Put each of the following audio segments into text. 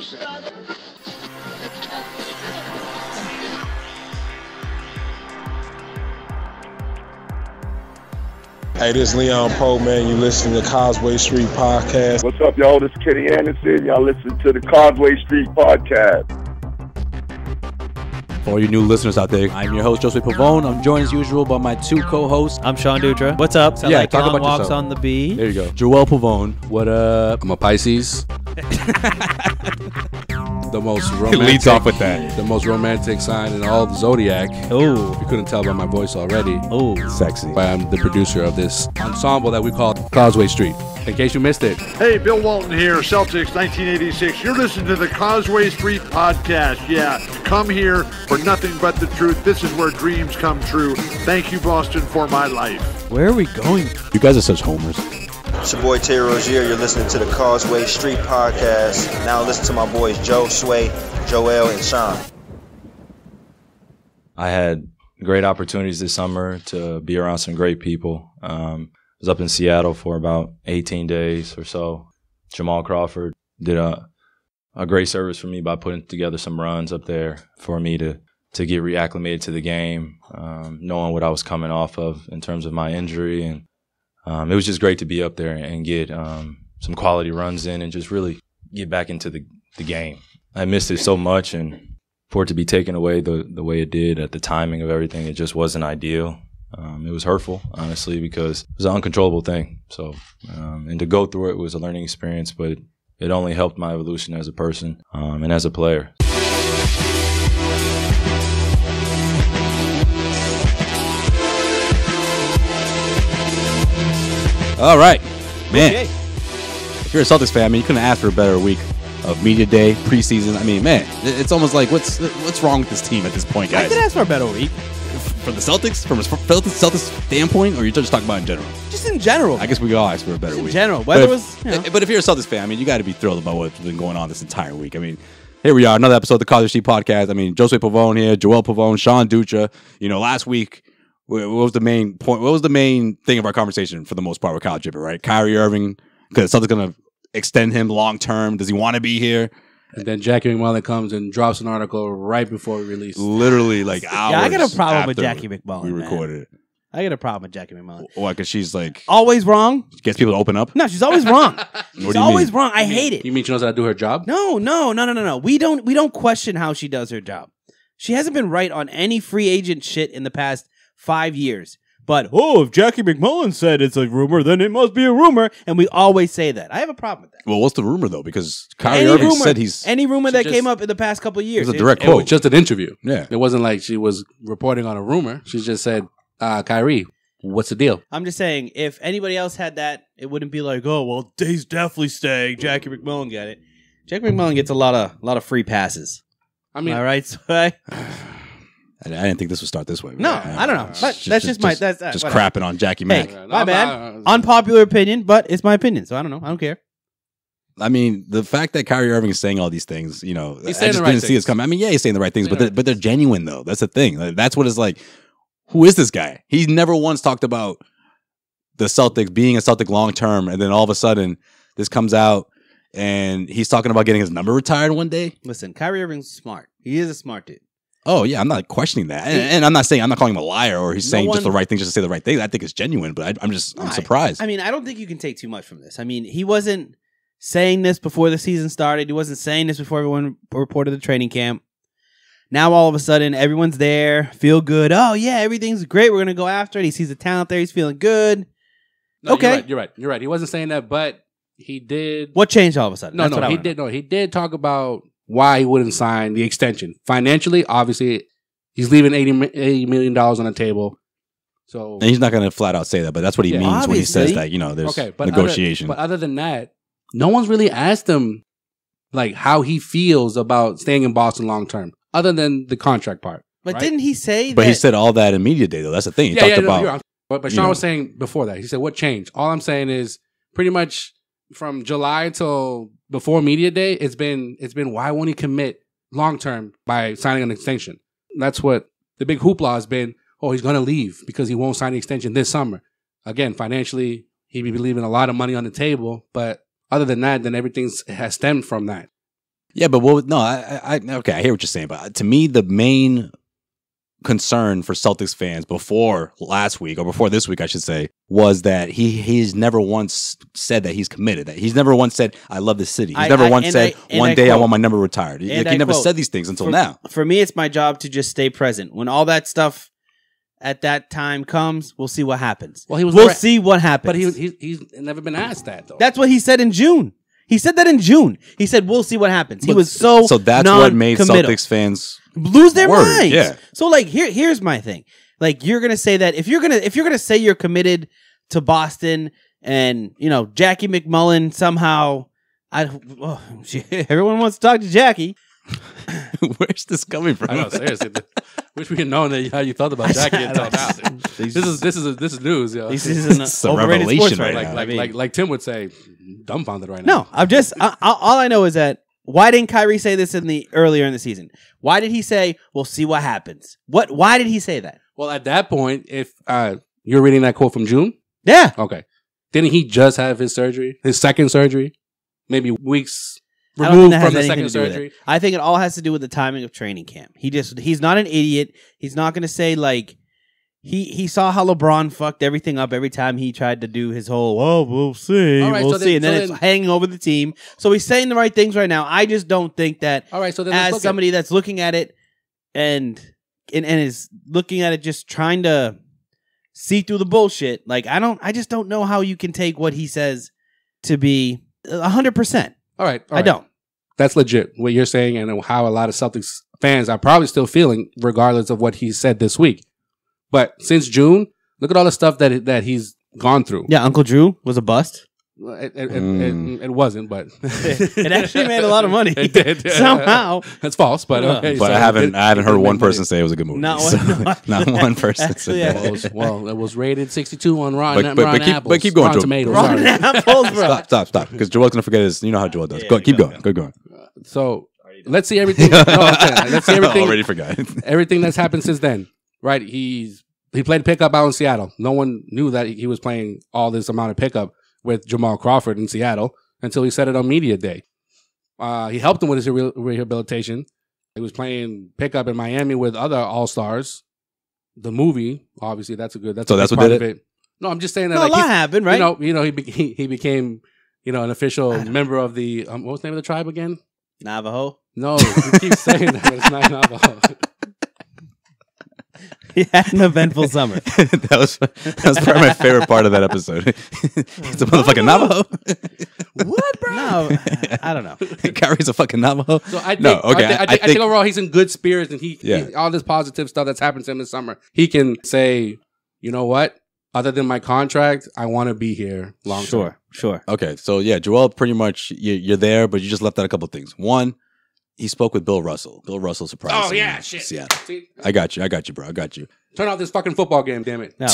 Hey, this is Leon Poe, man. You listening to Causeway Street Podcast. What's up, y'all? This is Kenny Anderson. Y'all listen to the Causeway Street Podcast. For all you new listeners out there, I'm your host, Causeway Pavone. I'm joined as usual by my two co-hosts. I'm Sean Dutra. What's up? Yeah, like talk long about walks yourself. on the B. There you go. Joel Pavone. What up? I'm a Pisces. The most romantic. It leads off with that. The most romantic sign in all the zodiac. Oh, If you couldn't tell by my voice already. oh, sexy. But I'm the producer of this ensemble that we call Causeway Street. In case you missed it. Hey, Bill Walton here, Celtics 1986. You're listening to the Causeway Street Podcast. Yeah, come here for nothing but the truth. This is where dreams come true. Thank you, Boston, for my life. Where are we going? You guys are such homers. It's your boy Terry Rozier. You're listening to the Causeway Street Podcast. Now listen to my boys Joe, Sway, Joel, and Sean. I had great opportunities this summer to be around some great people. I was up in Seattle for about 18 days or so. Jamal Crawford did a great service for me by putting together some runs up there for me to get reacclimated to the game, knowing what I was coming off of in terms of my injury. And it was just great to be up there and get some quality runs in and just really get back into the game. I missed it so much, and for it to be taken away the way it did at the timing of everything, it just wasn't ideal. It was hurtful, honestly, because it was an uncontrollable thing. So, and to go through it was a learning experience, but it only helped my evolution as a person and as a player. All right, man. Okay. If you're a Celtics fan, I mean, you couldn't ask for a better week of media day, preseason. I mean, man, it's almost like what's wrong with this team at this point, guys? I could ask for a better week. From the Celtics, from a Celtics standpoint, or you're just talking about in general? Just in general. I guess we could all ask for a better Just week. in general. But if you're a Celtics fan, I mean, you got to be thrilled about what's been going on this entire week. I mean, here we are, another episode of the Causeway Street Podcast. I mean, Josue Pavone here, Joel Pavone, Sean Dutra. You know, last week, what was the main point? What was the main thing of our conversation for the most part with Kyle Jibber, right? Kyrie Irving, because Celtics going to extend him long term. Does he want to be here? And then Jackie McMullen comes and drops an article right before we release. Literally like hours. Yeah, I got a problem with after Jackie McMullen. We recorded it. I got a problem with Jackie McMullen. Why? Because she's like Always wrong. gets people to open up. No, she's always wrong. She's always wrong. I hate it. You mean she knows how to do her job? No. We don't question how she does her job. She hasn't been right on any free agent shit in the past 5 years. But, if Jackie McMullen said it's a rumor, then it must be a rumor. And we always say that. I have a problem with that. Well, what's the rumor, though? Because Kyrie Irving said he's... Any rumor that came up in the past couple of years. It was a direct It quote. was just an interview. Yeah. It wasn't like she was reporting on a rumor. She just said, Kyrie, what's the deal? I'm just saying, if anybody else had that, it wouldn't be like, he's definitely staying. Jackie McMullen got it. Jackie McMullen gets a lot of free passes. I mean... All right, so I didn't think this would start this way. No, I don't know. But that's just my... That's just whatever. crapping on Jackie Mack. Hey, my bad. Unpopular opinion, but it's my opinion, so I don't know. I don't care. I mean, the fact that Kyrie Irving is saying all these things, you know, He's I saying just the right didn't see things. this coming. I mean, yeah, he's saying the right things, but they're genuine, though. That's the thing. Like, that's what it's like. Who is this guy? He never once talked about the Celtics being a Celtic long term, and then all of a sudden, this comes out, and he's talking about getting his number retired one day. Listen, Kyrie Irving's smart. He is a smart dude. Oh, yeah, I'm not questioning that. And I'm not calling him a liar or he's saying just the right thing just to say the right thing. I think it's genuine, but I'm surprised. I mean, I don't think you can take too much from this. I mean, he wasn't saying this before the season started. He wasn't saying this before everyone reported the training camp. Now, all of a sudden, everyone's there, feel good. Oh, yeah, everything's great. We're going to go after it. He sees the talent there. He's feeling good. No, okay. You're right. He wasn't saying that, but he did. What changed all of a sudden? He did talk about why he wouldn't sign the extension. Financially, obviously, he's leaving $80 million on the table. So and he's not going to flat out say that, but that's what he means when he says that, there's negotiation. But other than that, no one's really asked him like how he feels about staying in Boston long term, other than the contract part. But right? didn't he say that? But he said all that in media day, though. That's the thing. He talked about. But Sean was saying before that, he said, what changed? All I'm saying is pretty much from July till before media day, it's been why won't he commit long term by signing an extension? That's what the big hoopla has been. Oh, he's going to leave because he won't sign the extension this summer. Again, financially, he'd be leaving a lot of money on the table. But other than that, then everything has stemmed from that. Yeah, but I okay, I hear what you're saying, but to me, the main concern for Celtics fans before last week, or before this week, I should say, was that he's never once said that he's committed. That he's never once said, "I love this city." He's never once said, "One day I want my number retired." He never said these things until now. For me, it's my job to just stay present. When all that stuff at that time comes, we'll see what happens. Well, we'll see what happens. But he's never been asked that though. That's what he said in June. He said that in June. He said, "We'll see what happens." He was so that's what made Celtics fans lose their minds. Yeah. So like here's my thing. Like you're gonna say that if you're gonna say you're committed to Boston and Jackie McMullen somehow, everyone wants to talk to Jackie. Where's this coming from? I know, seriously. Wish we had known how you thought about Jackie until now. This is news, yo. This is an overrated sports right now. Like Tim would say, dumbfounded right now. No, I'm just all I know is that why didn't Kyrie say this earlier in the season? Why did he say we'll see what happens? Why did he say that? Well, at that point, if you're reading that quote from June, yeah, okay, didn't he just have his surgery, his second surgery, maybe weeks removed from the second surgery? I think it all has to do with the timing of training camp. He's not an idiot. He's not going to say like he saw how LeBron fucked everything up every time he tried to do his whole we'll see, we'll see, and then it's hanging over the team. So he's saying the right things right now. I just don't think that. All right, so then as somebody that's looking at it and is looking at it just trying to see through the bullshit. Like I just don't know how you can take what he says to be 100%. All right. I don't. That's legit, what you're saying, and how a lot of Celtics fans are probably still feeling, regardless of what he said this week. But since June, look at all the stuff that he's gone through. Yeah, Uncle Drew was a bust. It wasn't, but it actually made a lot of money. It did somehow. That's false, but okay. But I haven't heard one person say it was a good movie. Not one person said that. Well, it was rated 62 on Rotten Apples. But keep going, Rotten Joe. Tomatoes. Rotten Apples, bro. Stop. Because Joel's gonna forget his. You know how Joel does. Keep going. Go on. So let's see everything. Let's see everything. Already forgot everything that's happened since then. Right? He played pickup out in Seattle. No one knew that he was playing all this amount of pickup with Jamal Crawford in Seattle until he said it on media day. He helped him with his rehabilitation. He was playing pickup in Miami with other All-Stars. The movie, obviously, that's what did it. No, I'm just saying that a lot happened, right? He became an official member of the what was the name of the tribe again? Navajo. No, you keep saying that, but it's not Navajo. He had an eventful summer. that was probably my favorite part of that episode. It's a motherfucking Navajo. What, bro? No, I don't know. Kyrie's a fucking Navajo. So I think overall he's in good spirits, and he all this positive stuff that's happened to him this summer. He can say, you know what? Other than my contract, I want to be here long term. Sure. Okay, so yeah, Joel, pretty much you're there, but you just left out a couple things. One, he spoke with Bill Russell. Bill Russell surprised him. Oh, yeah, shit. Seattle. See? I got you, bro. I got you. Turn off this fucking football game, damn it. No,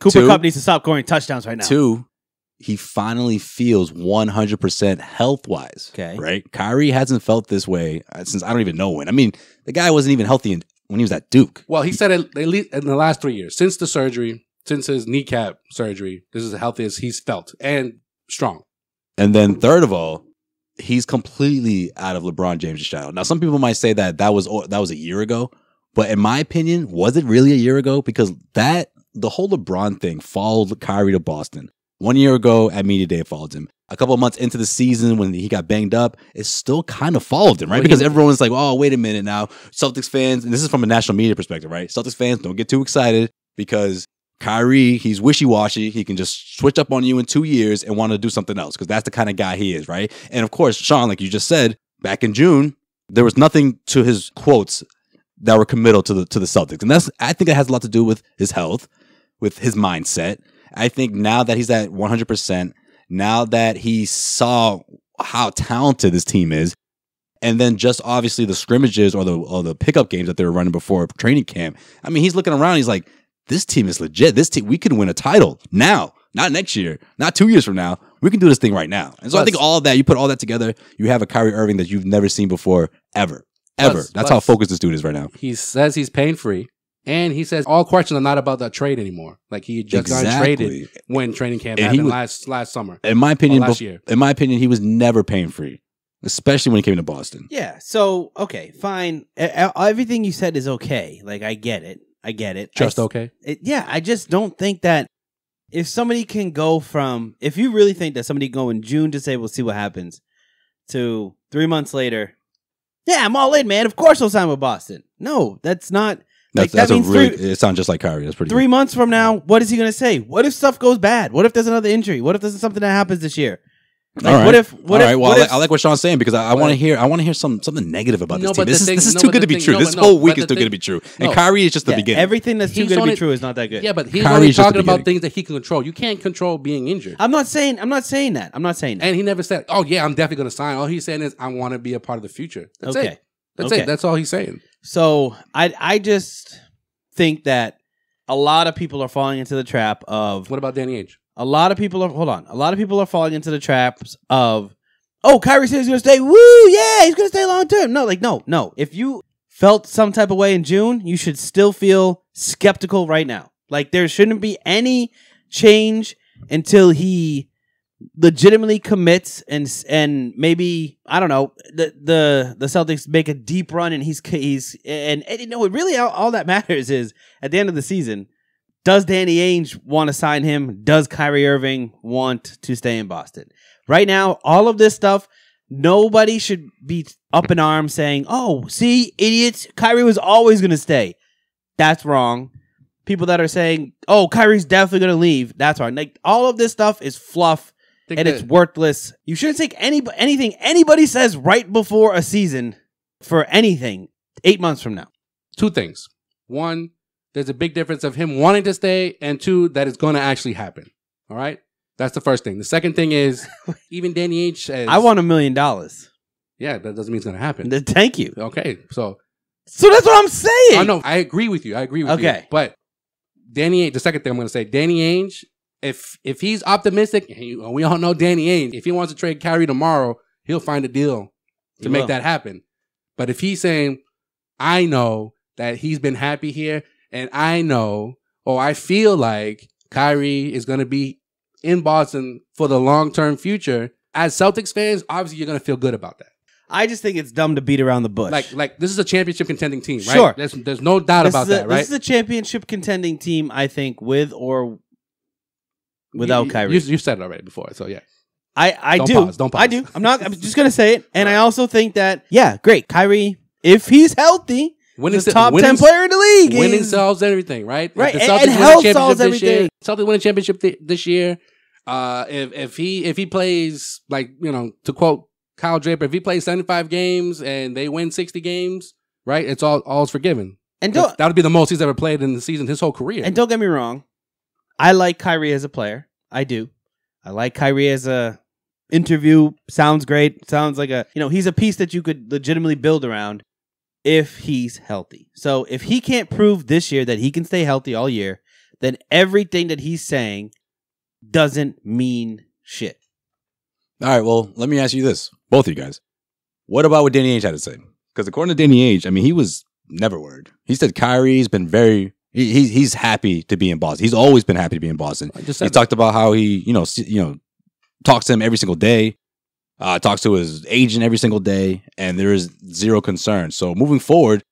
Cooper Kupp needs to stop scoring touchdowns right now. Two, he finally feels 100% health-wise. Okay. Right? Kyrie hasn't felt this way since I don't even know when. I mean, the guy wasn't even healthy when he was at Duke. Well, he said at least in the last 3 years, since the surgery, since his kneecap surgery, this is the healthiest he's felt and strong. And then third of all, he's completely out of LeBron James' shadow. Now, some people might say that was a year ago, but in my opinion, was it really a year ago? Because the whole LeBron thing followed Kyrie to Boston. 1 year ago at media day, it followed him. A couple of months into the season when he got banged up, it still kind of followed him, right? Because everyone's like, oh, wait a minute now. Celtics fans, and this is from a national media perspective, right? Celtics fans, don't get too excited because Kyrie, he's wishy-washy. He can just switch up on you in 2 years and want to do something else because that's the kind of guy he is, right? And of course, Sean, like you just said, back in June, there was nothing to his quotes that were committal to the Celtics. And I think that has a lot to do with his health, with his mindset. I think now that he's at 100%, now that he saw how talented this team is, and then just obviously the scrimmages or the pickup games that they were running before training camp. I mean, he's looking around, he's like, this team is legit. This team, we can win a title now, not next year, not 2 years from now. We can do this thing right now. And so I think all of that, you put all that together, you have a Kyrie Irving that you've never seen before, ever. That's how focused this dude is right now. He says he's pain-free, and he says all questions are not about that trade anymore. Like he just got traded when training camp happened last summer. In my opinion, last year. In my opinion, he was never pain-free. especially when he came to Boston. Yeah. So, okay, fine. Everything you said is okay. Like, I get it. Just okay. I just don't think that if somebody can go from, if you really think that somebody go in June to say, we'll see what happens, to 3 months later, yeah, I'm all in, man. Of course I'll sign with Boston. No, that's not. That's that means it sounds just like Kyrie. That's pretty 3 good. months from now, what is he going to say? What if stuff goes bad? What if there's another injury? What if there's something that happens this year? Like, all right. What if? Well, I like what Sean's saying because I want to hear something negative about this team. This is too good to be true. This whole week is too good to be true. And Kyrie is just the beginning. Everything that's too good to be true is not that good. Yeah, but he's Kyrie's only just the talking about beginning. things that he can control. You can't control being injured. I'm not saying that. And he never said, "Oh yeah, I'm definitely going to sign." All he's saying is, "I want to be a part of the future." That's Okay. it. That's Okay. it. That's all he's saying. So I just think that a lot of people are falling into the trap of What about Danny Ainge? a lot of people are falling into the traps of, oh, Kyrie says he's gonna stay. Woo, yeah, he's gonna stay long term. No. If you felt some type of way in June, you should still feel skeptical right now. Like, there shouldn't be any change until he legitimately commits and maybe, I don't know, the Celtics make a deep run and he's and you know, really all that matters is at the end of the season, does Danny Ainge want to sign him? Does Kyrie Irving want to stay in Boston? Right now, all of this stuff, nobody should be up in arms saying, oh, see, idiots, Kyrie was always going to stay. That's wrong. People that are saying, oh, Kyrie's definitely going to leave. That's wrong. Like, all of this stuff is fluff and it's worthless. You shouldn't take anything anybody says right before a season for anything 8 months from now. Two things. One, there's a big difference of him wanting to stay, and two, that it's going to actually happen. All right? That's the first thing. The second thing is, even Danny Ainge says, I want $1 million. Yeah, that doesn't mean it's going to happen. Thank you. Okay, so that's what I'm saying. I know. I agree with you. Okay. But Danny Ainge, the second thing I'm going to say, Danny Ainge, if he's optimistic, and we all know Danny Ainge, if he wants to trade Kyrie tomorrow, he'll find a deal to make that happen. But if he's saying, I know that he's been happy here, and I know, or I feel like Kyrie is going to be in Boston for the long-term future, as Celtics fans, obviously you're going to feel good about that. I just think it's dumb to beat around the bush. Like this is a championship contending team, right? Sure. There's no doubt about that, right? This is a championship contending team, I think, with or without Kyrie. You said it already before, so yeah. I Don't do. pause, don't pause. I do. I'm just going to say it. And I also think that, yeah, great. Kyrie, if he's healthy, he's a top 10 player in the league. Winning solves everything, right? Right. If the Celtics And win a health championship solves this year, everything. Celtics win a championship this year. If he plays, like, you know, to quote Kyle Draper, if he plays 75 games and they win 60 games, right? It's all's forgiven. And that would be the most he's ever played in the season, his whole career. And don't get me wrong, I like Kyrie as a player. I do. I like Kyrie as a interview. Sounds great. Sounds like he's a piece that you could legitimately build around if he's healthy. So if he can't prove this year that he can stay healthy all year, then everything that he's saying doesn't mean shit. All right, well, let me ask you this, both of you guys. What about what Danny Ainge had to say? Because according to Danny Ainge, I mean, he was never worried. He said Kyrie's been he's happy to be in Boston. He's always been happy to be in Boston. He talked about how he, talks to him every single day, talks to his agent every single day, and there is zero concern. So moving forward,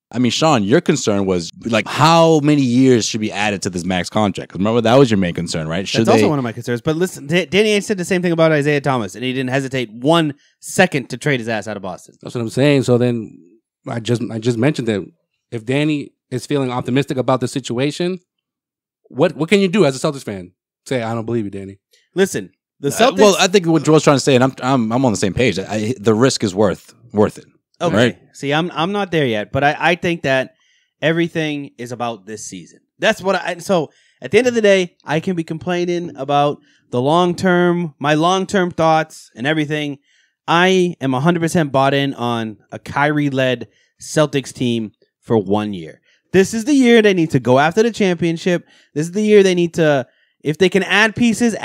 I mean, Sean, your concern was like how many years should be added to this max contract? Because remember, that was your main concern, right? That's also one of my concerns. But listen, Danny Ainge said the same thing about Isaiah Thomas, and he didn't hesitate 1 second to trade his ass out of Boston. That's what I'm saying. So then I just mentioned that if Danny is feeling optimistic about the situation, what can you do as a Celtics fan? Say, I don't believe you, Danny. Listen, the Celtics. Well, I think what Joel's trying to say, and I'm on the same page. The risk is worth it. Okay. Right? See, I'm not there yet, but I think that everything is about this season. That's what so at the end of the day, I can be complaining about my long-term thoughts and everything. I am 100% bought in on a Kyrie-led Celtics team for 1 year. This is the year they need to go after the championship. This is the year they need to, if they can add pieces,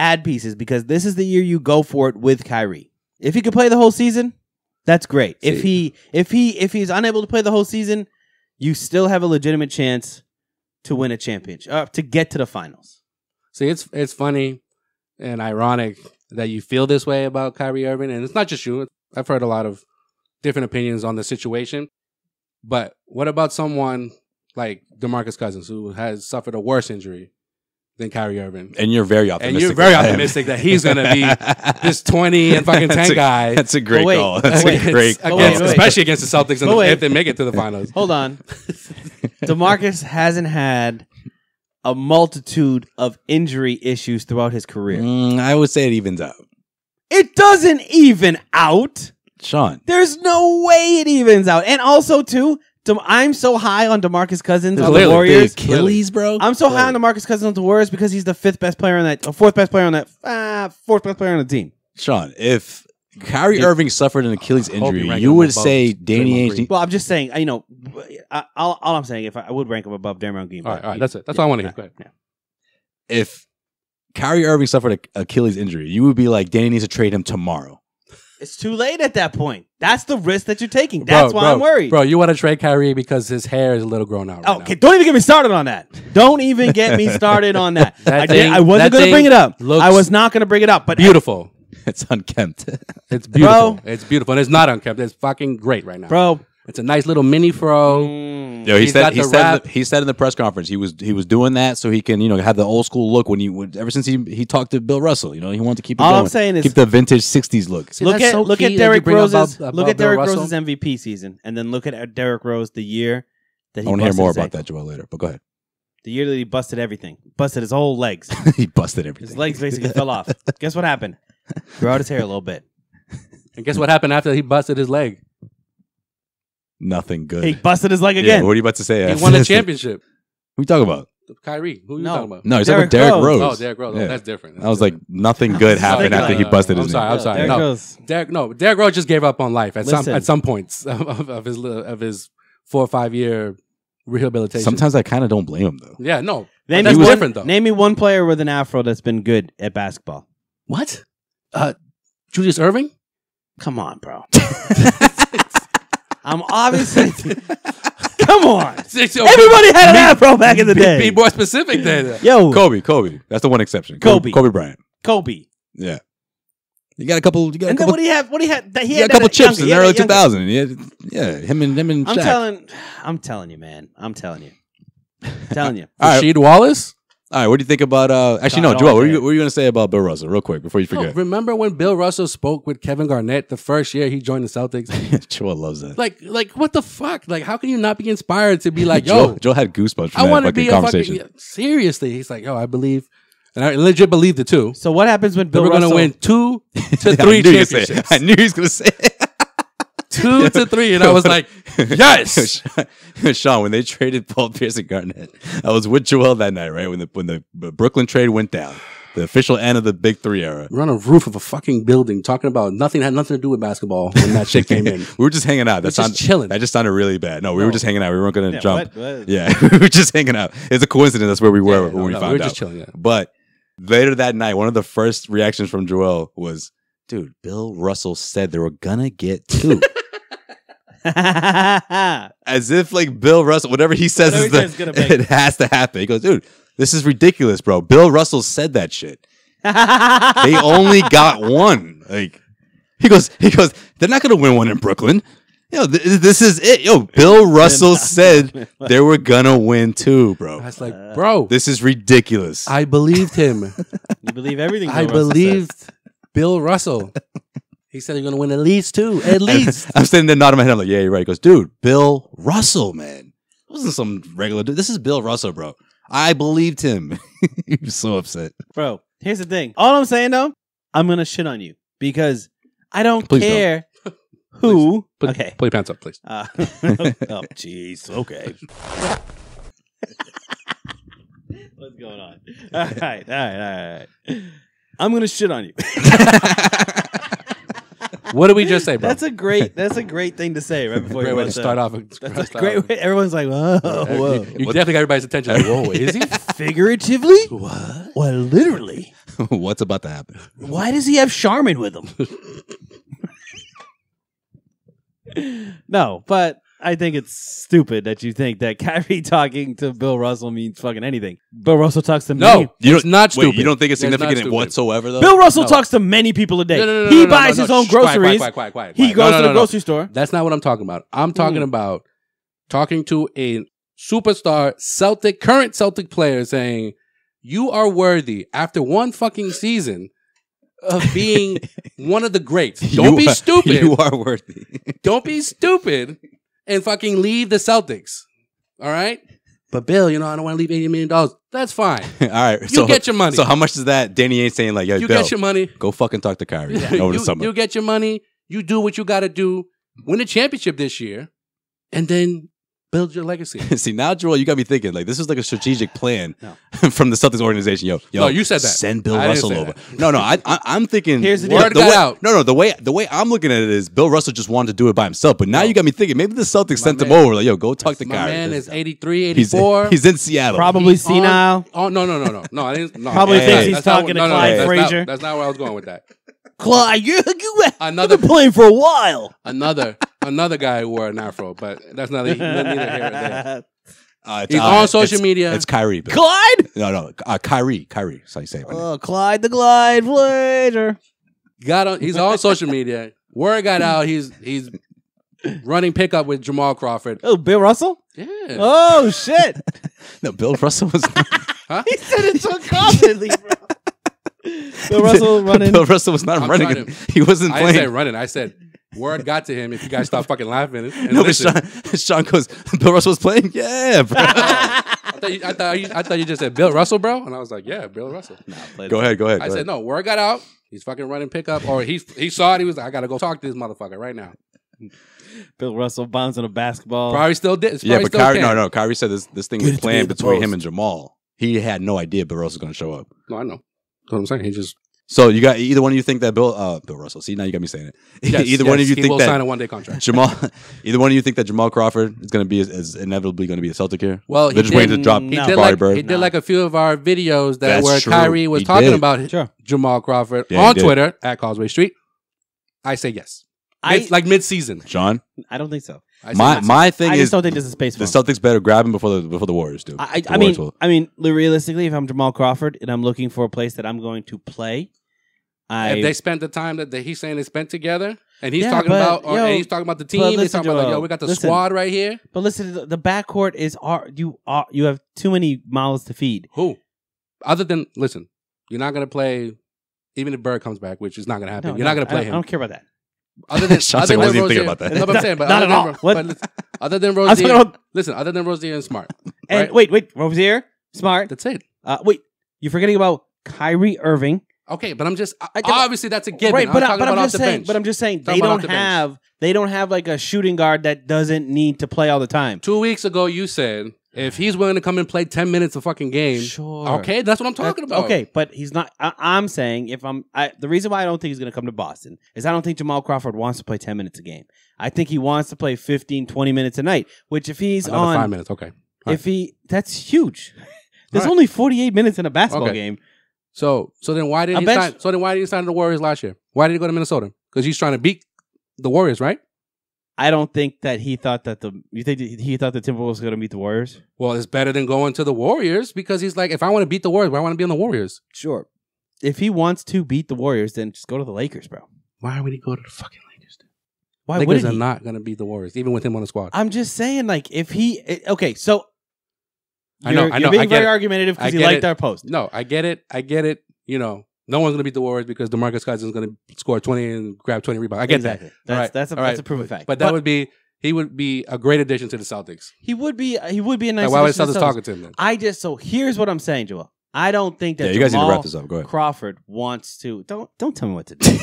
because this is the year you go for it with Kyrie. If he could play the whole season, that's great. See. If he's unable to play the whole season, you still have a legitimate chance to win a championship, to get to the finals. See, it's funny and ironic that you feel this way about Kyrie Irving, and it's not just you. I've heard a lot of different opinions on the situation. But what about someone like DeMarcus Cousins, who has suffered a worse injury than Kyrie Irving? And you're very optimistic. And you're very optimistic that he's going to be this 20 and fucking 10 guy. That's a great call. That's a great call. Especially against the Celtics if they make it to the finals. Hold on. DeMarcus hasn't had a multitude of injury issues throughout his career. I would say it evens out. It doesn't even out. Sean. There's no way it evens out. And also, too, I'm so high on DeMarcus Cousins on the Warriors. The Achilles, bro. I'm so high on DeMarcus Cousins on the Warriors because he's the fourth best player on the team. Sean, if Kyrie Irving suffered an Achilles injury, you would say Danny Ainge. Well, I'm just saying, all I'm saying, if I would rank him above Draymond Green. All right, that's it. That's all I want to hear. Go ahead. Yeah. If Kyrie Irving suffered an Achilles injury, you would be like, Danny needs to trade him tomorrow. It's too late at that point. That's the risk that you're taking. That's why I'm worried. Bro, you want to trade Kyrie because his hair is a little grown out right okay, don't even get me started on that. Don't even get me started on that. I wasn't going to bring it up. I was not going to bring it up. But beautiful. It's unkempt. It's beautiful. Bro, it's beautiful. And it's not unkempt. It's fucking great right now. Bro. It's a nice little mini fro. Yo, he said in the press conference he was doing that so he can have the old school look ever since he talked to Bill Russell. He wanted to keep it all going. I'm saying is keep the vintage '60s look. See, look at Derrick Rose's MVP season, and then look at Derrick Rose the year that he. I want to hear more about that, Joel, later. But go ahead. The year that he busted everything, busted his whole legs. He busted everything. His legs basically fell off. Guess what happened? Grew out his hair a little bit. And guess what happened after he busted his leg? Nothing good. He busted his leg again. Yeah, what are you about to say? He won a championship. Who you talking about? Kyrie. Who are you talking about? No, he's talking about Derrick Rose. Oh, Derrick Rose. Yeah. That's different. I was like, nothing good happened after he busted his knee. I'm sorry. Derrick Rose just gave up on life at some points of his 4 or 5 year rehabilitation. Sometimes I kind of don't blame him though. Yeah, no. That's different though. Name me one player with an afro that's been good at basketball. What? Julius Irving? Come on, bro. I'm obviously. Come on. Everybody had an afro back in the day. Be more specific then. Yo. Kobe. That's the one exception. Kobe Bryant. Kobe. Yeah. You got a couple. Then what do you have? He had a couple chips in the early 2000s. Yeah, him and Shaq. I'm telling you, man. I'm telling you. Rasheed Wallace? All right, what do you think about... actually, no, Joel, what are you going to say about Bill Russell, real quick, before you forget? Remember when Bill Russell spoke with Kevin Garnett the first year he joined the Celtics? Joel loves that. Like what the fuck? Like, how can you not be inspired to be like, Joel had goosebumps from that fucking conversation. Seriously. He's like, yo, I believe... And I legit believed it, too. So what happens when Bill Russell... We're going to win 2 to 3 championships. I knew he was going to say it. 2 to 3, and I was like, yes. Sean, when they traded Paul Pierce and Garnett, I was with Joel that night, right? When the Brooklyn trade went down, the official end of the Big Three era. We're on a roof of a fucking building talking about had nothing to do with basketball when that shit came in. We were just hanging out. Just chilling. That just sounded really bad. No, we were just hanging out. We weren't going to jump. What? Yeah, we were just hanging out. It's a coincidence. That's where we were when we found out. We were just chilling. Yeah. But later that night, one of the first reactions from Joel was, dude, Bill Russell said they were going to get 2. As if like Bill Russell, whatever he says it has to happen. He goes, dude, this is ridiculous, bro. Bill Russell said that shit. They only got 1. Like he goes, they're not gonna win one in Brooklyn. Yo, this is it. Yo, Bill Russell said they were gonna win 2, bro. I was like, bro, this is ridiculous. I believed him. You believe everything I believed Bill Russell. He said he's going to win at least 2. At least. I'm sitting there nodding my head. I'm like, yeah, you're right. He goes, dude, Bill Russell, man. It wasn't some regular dude. This is Bill Russell, bro. I believed him. He was so upset. Bro, here's the thing. All I'm saying, though, I'm going to shit on you because I don't care who. Okay. Pull your pants up, please. Oh, jeez. Okay. What's going on? All right. I'm going to shit on you. What did we just say, bro? That's a great thing to say right before great way to start off. That's a great way. Everyone's like, whoa. You definitely got everybody's attention. Like, whoa, is he? Figuratively? What? Well, literally. What's about to happen? Why does he have Charmin with him? No, but I think it's stupid that you think that Kyrie talking to Bill Russell means fucking anything. Bill Russell talks to many. It's not stupid. Wait, you don't think it's That's not significant stupid. whatsoever, though? Bill Russell talks to many people a day. He buys his own groceries. Quiet. He goes to the grocery store. That's not what I'm talking about. I'm talking about talking to a superstar current Celtic player saying, you are worthy after one fucking season of being one of the greats. Don't be stupid. You are worthy. Don't be stupid and fucking leave the Celtics. All right? But Bill, I don't want to leave $80 million. That's fine. All right. You get your money. So how much is that? Danny ain't saying like, yo, you Bill, get your money. Go fucking talk to Kyrie over the summer. You get your money. You do what you got to do. Win a championship this year. And then build your legacy. See, now, Joel, you got me thinking, like, this is like a strategic plan from the Celtics organization. Yo, no, you said that. Send Bill Russell over. No, I'm thinking. Here's the word got out. No, the way I'm looking at it is Bill Russell just wanted to do it by himself. But now you got me thinking, maybe the Celtics sent him over. Like, yo, go talk to Kyrie. My man is 83, 84. He's in Seattle. Probably senile. No. I didn't. No, Probably thinks he's talking to Clyde Frazier. That's not where I was going with that. Clyde, you Another been playing for a while. Another guy who wore an afro, but that's neither here nor there. He's on social media. It's Kyrie. Bill. Clyde? No. Kyrie. That's how you say it. Clyde the Glide Frazier. He's on social media. Word got out. He's running pickup with Jamal Crawford. Oh, Bill Russell? Yeah. Oh, shit. No, Bill Russell was. Huh? He said it so confidently, bro. Bill Russell running. Bill Russell was not running. He wasn't playing. I didn't say running. I said word got to him. If you guys stop fucking laughing. No, but Sean goes, Bill Russell was playing? Yeah, bro. I thought you just said Bill Russell, bro. And I was like, yeah, Bill Russell. Go ahead. I said, no, word got out. He's fucking running pickup. Or he saw it. He was like, I got to go talk to this motherfucker right now. Bill Russell bouncing a basketball. Probably still did. Yeah, but Kyrie said this thing was planned between him and Jamal. He had no idea Bill Russell was going to show up. No, I know. That's what I'm saying. He just. So you got either one of you think that Bill Russell. See, now you got me saying it. Yes, one of you he think will that sign a one-day contract. Either one of you think that Jamal Crawford is going to be is inevitably going to be a Celtic here. Well, they're just waiting to drop. He did like a few of our videos where Kyrie was talking about Jamal Crawford on Twitter at Causeway Street. I say yes. Like mid-season. Sean, I don't think so. My thing I is, just don't think there's a space for the him. Celtics better grab him before the Warriors do. I mean, realistically, if I'm Jamal Crawford and I'm looking for a place that I'm going to play, if they spent the time that he's saying they spent together, and he's talking about, and he's talking about the team, he's talking about, we got the squad right here. But listen, the backcourt is you have too many mouths to feed. Who? Other than you're not going to play, even if Bird comes back, which is not going to happen. You're not going to play him. I don't care about that. Other than Sean wasn't even thinking about that. No, but I'm saying, but not at all. Other than Rozier, other than Rozier and Smart, and wait, Rozier, Smart. That's it. Wait, you're forgetting about Kyrie Irving. Okay, but I'm just obviously that's a given. Right, but I'm just saying they don't have like a shooting guard that doesn't need to play all the time. 2 weeks ago, you said if he's willing to come and play 10 minutes a fucking game, sure. Okay, that's what I'm talking about. Okay, but he's not. I'm saying the reason why I don't think he's going to come to Boston is I don't think Jamal Crawford wants to play 10 minutes a game. I think he wants to play 15, 20 minutes a night. Which if he's Another 5 minutes, okay. That's huge. There's only 48 minutes in a basketball game. So then why didn't he sign? So then why did he sign the Warriors last year? Why did he go to Minnesota? Because he's trying to beat the Warriors, right? I don't think that he thought that he thought the Timberwolves was going to beat the Warriors. Well, it's better than going to the Warriors because he's like, if I want to beat the Warriors, why I want to be on the Warriors? Sure. If he wants to beat the Warriors, then just go to the Lakers, bro. Why would he go to the fucking Lakers? Why Lakers wouldn't he? are not going to beat the Warriors, even with him on the squad. I'm just saying, like, if he okay, so I know. You're being very argumentative because you liked our post. No, I get it. No one's going to beat the Warriors because DeMarcus Cousins is going to score 20 and grab 20 rebounds. I get that. That's a proven fact. But he would be a great addition to the Celtics. He would be a nice. Why would the Celtics talking to him then? So here's what I'm saying, Joel. I don't think that you guys need to wrap this up. Go ahead. Crawford wants to. Don't tell me what to do.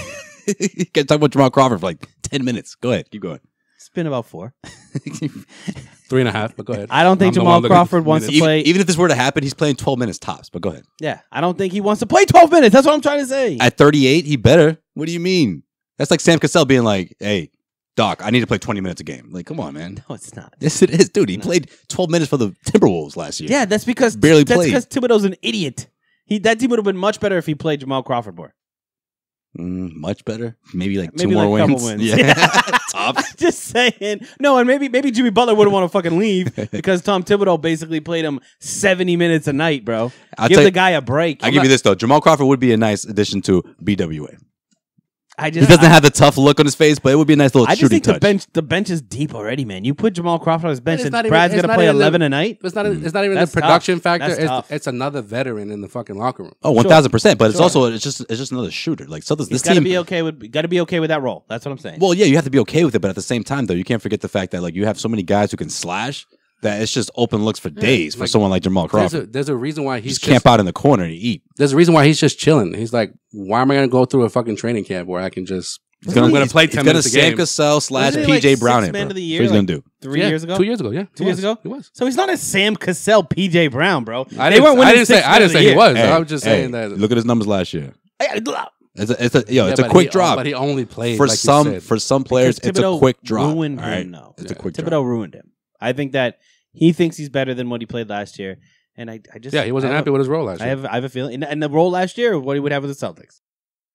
You can talk about Jamal Crawford for like 10 minutes. Go ahead. Keep going. It's been about 4. 3.5, but go ahead. I don't think Jamal Crawford wants to play. Even if this were to happen, he's playing 12 minutes tops, but go ahead. Yeah, I don't think he wants to play 12 minutes. That's what I'm trying to say. At 38, he better. What do you mean? That's like Sam Cassell being like, hey, Doc, I need to play 20 minutes a game. Like, come on, man. No, it's not. Yes, it is. Dude, he played 12 minutes for the Timberwolves last year. Yeah, that's because played. Thibodeau's an idiot. That team would have been much better if he played Jamal Crawford more. Much better. Maybe like two more a wins. couple wins. Yeah. Tops. Just saying. No, and maybe Jimmy Butler wouldn't want to fucking leave because Tom Thibodeau basically played him 70 minutes a night, bro. Give the guy a break. I'll give you this, though. Jamal Crawford would be a nice addition to BWA. He doesn't have the tough look on his face, but it would be a nice little shooting touch. The bench is deep already, man. You put Jamal Crawford on his bench and not Brad's even- going to it's play not even 11 a night? It's not even That's the production tough. factor. That's tough. It's another veteran in the fucking locker room. Oh, 1,000%. But it's also it's just another shooter. Like so, this He's got to team. be okay with that role. That's what I'm saying. Well, yeah, you have to be okay with it, but at the same time, though, you can't forget the fact that like you have so many guys who can slash that it's just open looks for days for someone like Jamal Crawford. There's a reason why he's just camp out in the corner and eat. There's a reason why he's just chilling. He's like, why am I going to go through a fucking training camp where I can just... I'm going to play 10 minutes a game. Sam Cassell / Wasn't he, PJ like, Brown. sixth man of the year, What he's going to do? 3 years ago? 2 years ago, yeah. 2 years ago? He was. So he's not a Sam Cassell, PJ Brown, bro. I didn't say he was. I was just saying that. Look at his numbers last year. It's a but quick drop. But he only played for like some players. It's a quick drop. Ruined all right? him, though. It's a quick Thibodeau drop. ruined him. I think that he thinks he's better than what he played last year, and I just he wasn't happy with his role last year. I have a feeling, and the role last year, what he would have with the Celtics.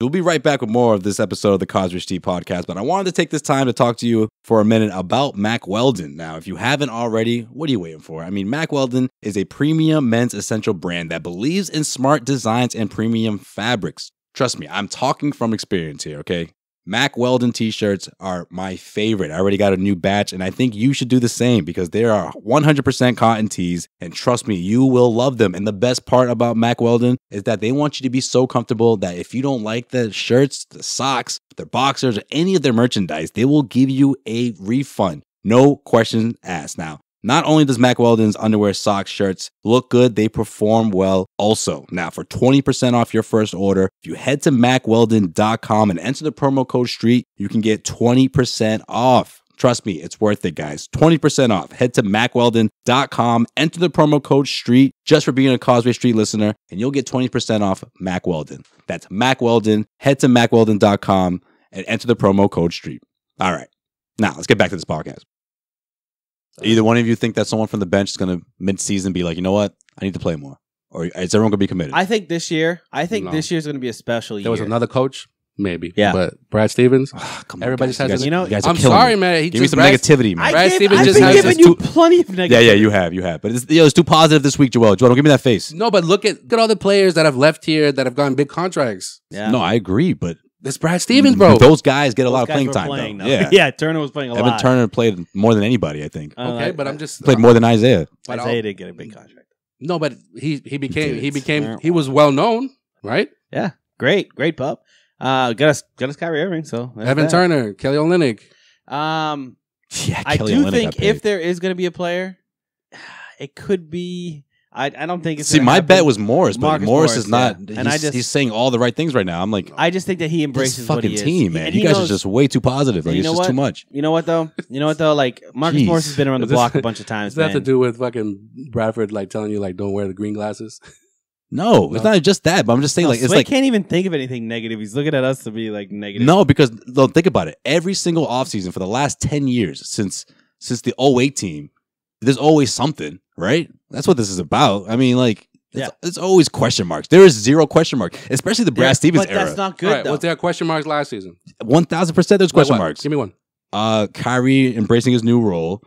We'll be right back with more of this episode of the Causeway Street Podcast, but I wanted to take this time to talk to you for a minute about Mack Weldon. Now, if you haven't already, what are you waiting for? I mean, Mack Weldon is a premium men's essential brand that believes in smart designs and premium fabrics. Trust me, I'm talking from experience here, okay? Mack Weldon t-shirts are my favorite. I already got a new batch, and I think you should do the same because they are 100% cotton tees, and trust me, you will love them. And the best part about Mack Weldon is that they want you to be so comfortable that if you don't like the shirts, the socks, their boxers, or any of their merchandise, they will give you a refund. No questions asked. Now, not only does Mack Weldon's underwear, socks, shirts look good, they perform well also. Now, for 20% off your first order, if you head to MackWeldon.com and enter the promo code STREET, you can get 20% off. Trust me, it's worth it, guys. 20% off. Head to MackWeldon.com, enter the promo code STREET just for being a Causeway Street listener, and you'll get 20% off Mack Weldon. That's Mack Weldon. Head to MackWeldon.com and enter the promo code STREET. All right. Now, let's get back to this podcast. Either one of you think that someone from the bench is going to mid-season be like, you know what? I need to play more. Or is everyone going to be committed? I think this year is going to be a special year. There was another coach, maybe. Yeah. But Brad Stevens, come on, everybody guys. says, You guys are I'm killing sorry, me. man. Give me some negativity, man. I've Stevens been just has giving you plenty of negativity. Yeah, you have. But it's too positive this week, Joel. Don't give me that face. No, but look at all the players that have left here that have gotten big contracts. Yeah. No, I agree, but That's Brad Stevens, bro. those guys get a lot of Those playing guys were time. playing, though. though. Yeah. Turner was playing a Evan lot. Turner played more than anybody, I think. Okay, but I'm just Played more than Isaiah. but Isaiah did get a big contract. No, but he was well known, right? Yeah, great pup. Got us Kyrie Irving. So that's Evan that. Turner, Kelly Olynyk. Yeah, I Kelly do Olynyk think got paid. if there is going to be a player, it could be. I don't think it's. See, gonna my happen. bet was Morris, but Marcus Morris is not. yeah. And He's saying all the right things right now. I'm like, I just think that he this embraces what fucking he is. team, man. And You guys knows- are just way too positive. Like, You it's know just what? too much. You know what though? Like Marcus Jeez. Morris has been around the Does this- block a bunch of times. Does that have to man. do with fucking Bradford like telling you like don't wear the green glasses? No, it's not just that. But I'm just saying, like, it's Sway like can't even think of anything negative. He's looking at us to be like negative. no, because though, think about it. Every single offseason for the last 10 years since the 08 team, there's always something, right? That's what this is about. I mean, like. It's always question marks. There is zero question mark, especially the Brad Stevens but era. that's not good. All right, though. was there question marks last season? 1,000% there's question What? marks. Give me one. Kyrie embracing his new role.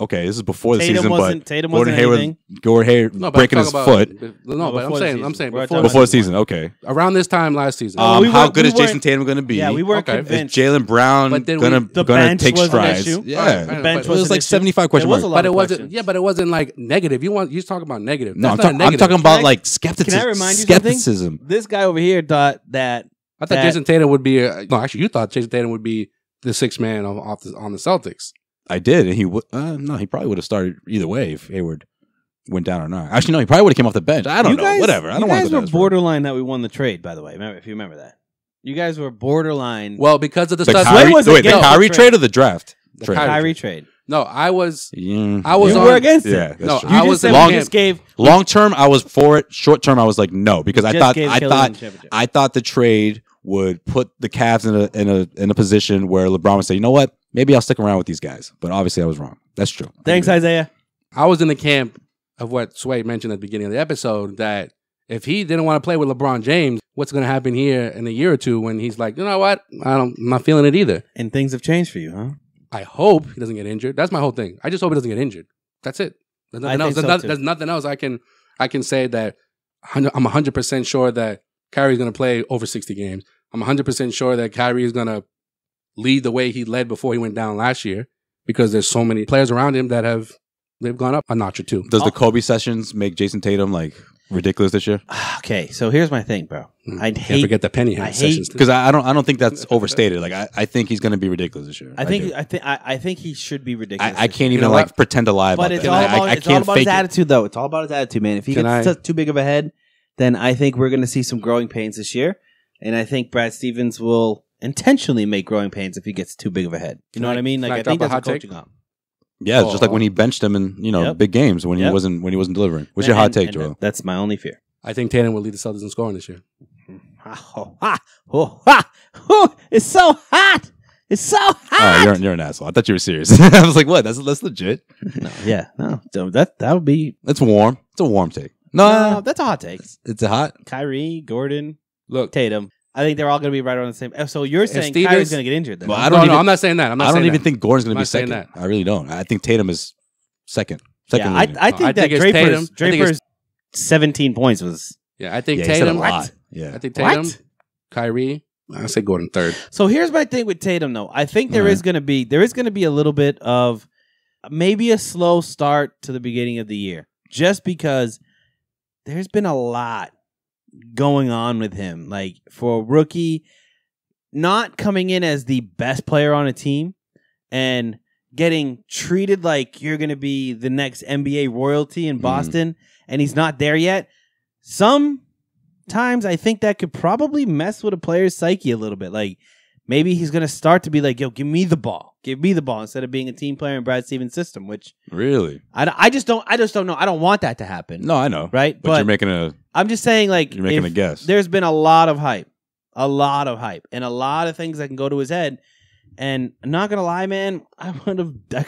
Okay, this is before the season, but Tatum Gordon wasn't Hayward, anything. No, but breaking I'm his talking foot about- No, No, but before the I'm season. saying We're before talking before the about season. Okay, around this time last season. how good is Jason Tatum going to be? Yeah, we weren't Okay. Is convinced. Jalen Brown But then gonna The gonna bench take was an strides? issue. Yeah, All right, The but bench it was was an like issue. 75 question There was marks. a lot But it of wasn't. questions. Yeah, but it wasn't like negative. You're talking about negative. No, I'm, That's not I'm negative. talking about Can I- like skepticism. Can I remind you skepticism. This guy over here thought that I thought Jason Tatum would be. No, actually, you thought Jason Tatum would be the sixth man on the Celtics. I did, and he would. No, he probably would have started either way if Hayward went down or not. Actually, no, he probably would have came off the bench. I don't know. Whatever. I don't You want guys to were borderline that we won the trade. By the way, if you remember that, you guys were borderline. Well, because of the The stuff. Kyrie, was wait, the against the Kyrie trade. trade or the draft? The Trade. Kyrie trade. No, I was. Yeah. I was You on, were against it. Yeah, that's No, true. You I just was said in we camp. just gave. Long term, I was for it. Short term, I was like no because I Just thought gave Kelly the championship. I thought the trade would put the Cavs in a position where LeBron would say, you know what, maybe I'll stick around with these guys. But obviously, I was wrong. That's true. Thanks, Isaiah. I was in the camp of what Sway mentioned at the beginning of the episode that If he didn't want to play with LeBron James, what's going to happen here in a year or two when he's like, you know what? I'm not feeling it either. And things have changed for you, huh? I hope he doesn't get injured. That's my whole thing. I just hope he doesn't get injured. That's it. There's nothing else. There's nothing else I can say that I'm 100% sure that Kyrie's going to play over 60 games. I'm 100% sure that Kyrie is going to lead the way he led before he went down last year because there's so many players around him that they've gone up a notch or two. Does the Kobe sessions make Jason Tatum like ridiculous this year? Okay, so here's my thing, bro. Can't forget the penny sessions because I don't think that's overstated. Like I think he's going to be ridiculous this year. I think he should be ridiculous. I can't even pretend to lie about that. But it's all about his attitude, though. It's all about his attitude, man. If he gets too big of a head, then I think we're going to see some growing pains this year, and I think Brad Stevens will intentionally make growing pains if he gets too big of a head. You know what I mean? Like I think that's a coaching up. Yeah, it's just like when he benched him in big games when he wasn't delivering. What's your hot take, Joel? That's my only fear. I think Tatum will lead the Celtics in scoring this year. It's so hot. It's so hot. Oh, you're an asshole. I thought you were serious. I was like, what? That's legit. No. That would be. It's warm. It's a warm take. No, that's a hot take. It's a hot. Kyrie, Gordon, look, Tatum. I think they're all going to be right around the same. So you're saying Kyrie's going to get injured? Then? Well, I'm not saying that. I don't even think Gordon's going to be second. That. I really don't. I think Tatum is second. Yeah, I think that Draper's 17 points was. Yeah, I think Tatum. What? Yeah, I think Tatum, Kyrie. I say Gordon third. So here's my thing with Tatum, though. I think there is going to be a little bit of maybe a slow start to the beginning of the year, just because there's been a lot going on with him. Like for a rookie, not coming in as the best player on a team and getting treated like you're going to be the next NBA royalty in Boston, and he's not there yet. Sometimes I think that could probably mess with a player's psyche a little bit. Like maybe he's going to start to be like, yo, give me the ball instead of being a team player in Brad Stevens' system, which really, I just don't know. I don't want that to happen. No, I know. Right. But I'm just saying, like, you're making a guess. There's been a lot of hype, and a lot of things that can go to his head. And I'm not gonna lie, man, I could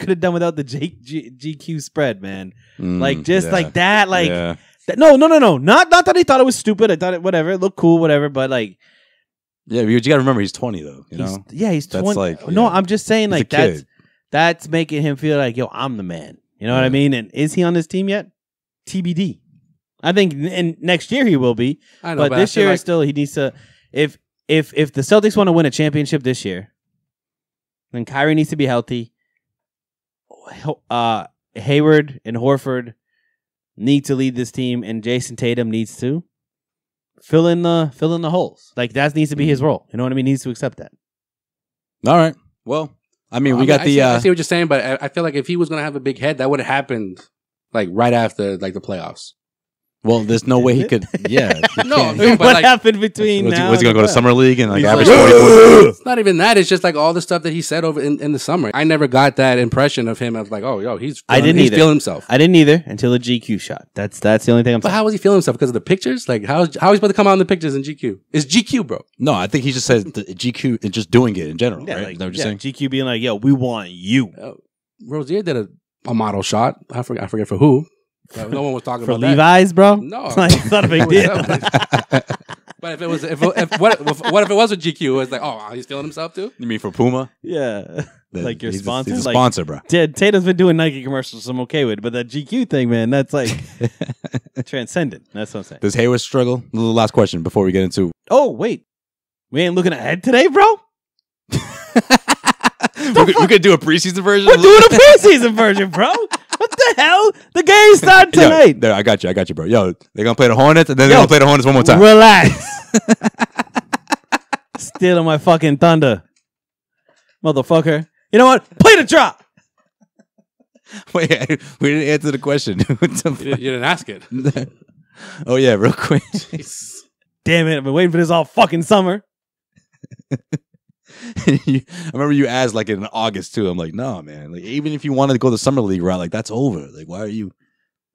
have done without the GQ spread, man. Like like that, like no. Not that he thought it was stupid. I thought it it looked cool, whatever. But like, yeah, you gotta remember he's 20 though. You know, he's 20. That's like, no, I'm just saying, he's like that's making him feel like, yo, I'm the man. You know what I mean? And is he on this team yet? TBD. I think in next year he will be. I know, but this year still he needs to. If the Celtics want to win a championship this year, then Kyrie needs to be healthy. Hayward and Horford need to lead this team, and Jason Tatum needs to fill in the holes. Like that needs to be his role. You know what I mean? He needs to accept that. All right. Well, I mean, I see what you're saying, but I feel like if he was going to have a big head, that would have happened like right after like the playoffs. Well, there's no way he could. Yeah. No, but what happened between now? Was he going to go to summer league and like average 40 points? It's not even that. It's just like all the stuff that he said over in the summer. I never got that impression of him of like, oh, yo, he's feeling himself. I didn't either until the GQ shot. That's the only thing I'm saying. But how was he feeling himself? Because of the pictures? Like, how is he supposed to come out in the pictures in GQ? It's GQ, bro. No, I think he just says the GQ and just doing it in general, right? Like, is that what you're saying? GQ being like, yo, we want you. Rozier did a model shot. I forget for who. No one was talking for about Levi's, that. bro. No, it's not a big deal. But what if it was a GQ? It was like, oh, he's feeling himself too. You mean for Puma? Yeah, like your sponsor. He's a sponsor, bro. Tatum's been doing Nike commercials, so I'm okay with it. But that GQ thing, man, that's like transcendent. That's what I'm saying. Does Hayward struggle? The last question before we get into. Oh wait, we ain't looking ahead today, bro. We could do a preseason version. We're doing a preseason version, bro. What the hell? The game started tonight. Yo, there, I got you, bro. Yo, they're gonna play the Hornets, and then they're gonna play the Hornets one more time. Relax. Stealing my fucking thunder, motherfucker. You know what? Play the drop. Wait, we didn't answer the question. You didn't ask it. Oh yeah, real quick. Damn it! I've been waiting for this all fucking summer. I remember you asked like in August too. I'm like, no, man. Like even if you wanted to go the summer league route, like that's over. Like why are you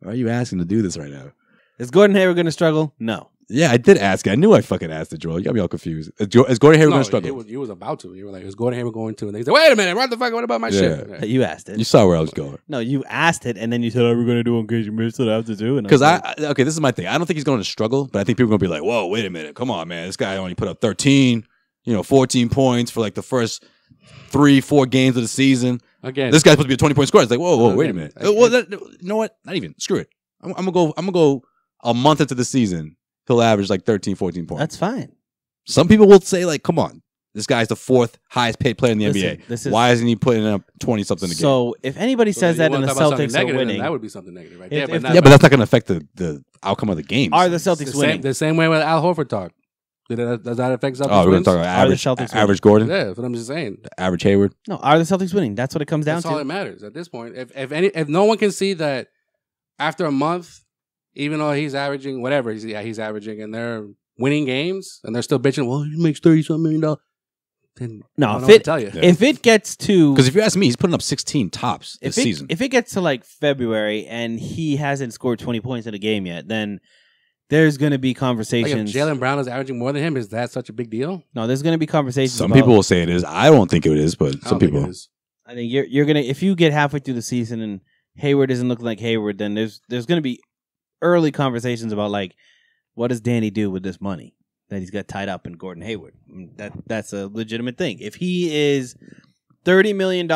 asking to do this right now? Is Gordon Hayward going to struggle? No. Yeah, I did ask it. I knew I fucking asked it, Joel. You got me all confused. Is Gordon Hayward going to struggle? You was about to. You were like, is Gordon Hayward going to? And they said, wait a minute, what the fuck? What about my shit? Yeah. You asked it. You saw where I was going. No, you asked it, and then you said, "Are we going to do in case you missed it?" I have to do. Because okay, this is my thing. I don't think he's going to struggle, but I think people are going to be like, "Whoa, wait a minute, come on, man! This guy only put up 13, 14 points for like the first 3-4 games of the season. Again, this guy's supposed to be a 20-point scorer. It's like, whoa, wait a minute. Well, you know what? Not even. Screw it. I'm gonna go a month into the season. He'll average like 13, 14 points. That's fine. Some people will say, like, come on, this guy's the 4th highest paid player in the NBA. Why isn't he putting up 20-something a game? So if anybody says that and the Celtics are winning, that would be something negative, right? But that's not going to affect the outcome of the game. Are the Celtics winning? The same way with Al Horford talk. Does that affect Celtics? Oh, we're going to talk about average Gordon? Yeah, that's what I'm just saying. Average Hayward? No, are the Celtics winning? That's what it comes down to. That's all that matters at this point. If no one can see that after a month, even though he's averaging whatever he's averaging, and they're winning games, and they're still bitching, well, he makes $30-something million. Then no, if it gets to, because if you ask me, he's putting up 16 tops this season. If it gets to like February and he hasn't scored 20 points in a game yet, then there's going to be conversations. Like if Jaylen Brown is averaging more than him, is that such a big deal? No, there's going to be conversations. Some people will say it is. I don't think it is, but some people. I think you're gonna, if you get halfway through the season and Hayward isn't looking like Hayward, then there's going to be early conversations about like, what does Danny do with this money that he's got tied up in Gordon Hayward? That's a legitimate thing. If he is $30 million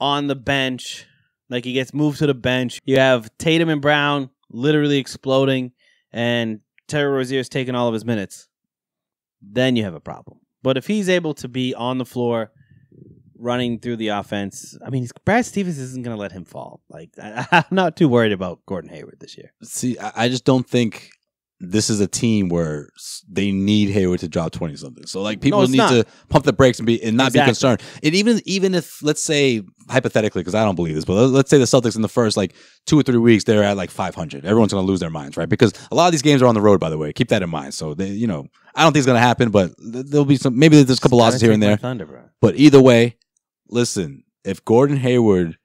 on the bench, like he gets moved to the bench, you have Tatum and Brown literally exploding, and Terry Rozier's taking all of his minutes, then you have a problem. But if he's able to be on the floor, running through the offense, I mean, Brad Stevens isn't going to let him fall. Like, I'm not too worried about Gordon Hayward this year. See, I just don't think this is a team where they need Hayward to drop 20-something. So, like, people need to pump the brakes and not be concerned. And even if, let's say, hypothetically, because I don't believe this, but let's say the Celtics in the first, like, 2 or 3 weeks, they're at, like, 500. Everyone's going to lose their minds, right? Because a lot of these games are on the road, by the way. Keep that in mind. So, I don't think it's going to happen, but there'll be maybe there's a couple losses here and there. But either way, listen, if Gordon Hayward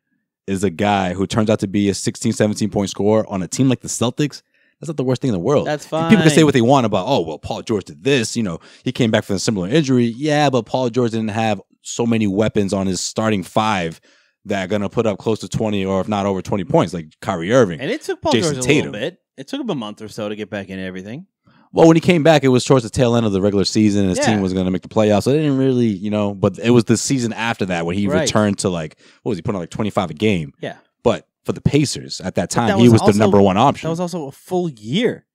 is a guy who turns out to be a 16, 17-point scorer on a team like the Celtics, that's not the worst thing in the world. That's fine. And people can say what they want about, oh, well, Paul George did this. He came back from a similar injury. Yeah, but Paul George didn't have so many weapons on his starting 5 that are going to put up close to 20 or if not over 20 points, like Kyrie Irving. And it took Paul George a little bit. It took him a month or so to get back into everything. Well, when he came back, it was towards the tail end of the regular season, and his team was going to make the playoffs. So they didn't really, but it was the season after that when he returned to, like, what was he putting on, like 25 a game? Yeah. But for the Pacers at that time, he was the number one option. That was also a full year.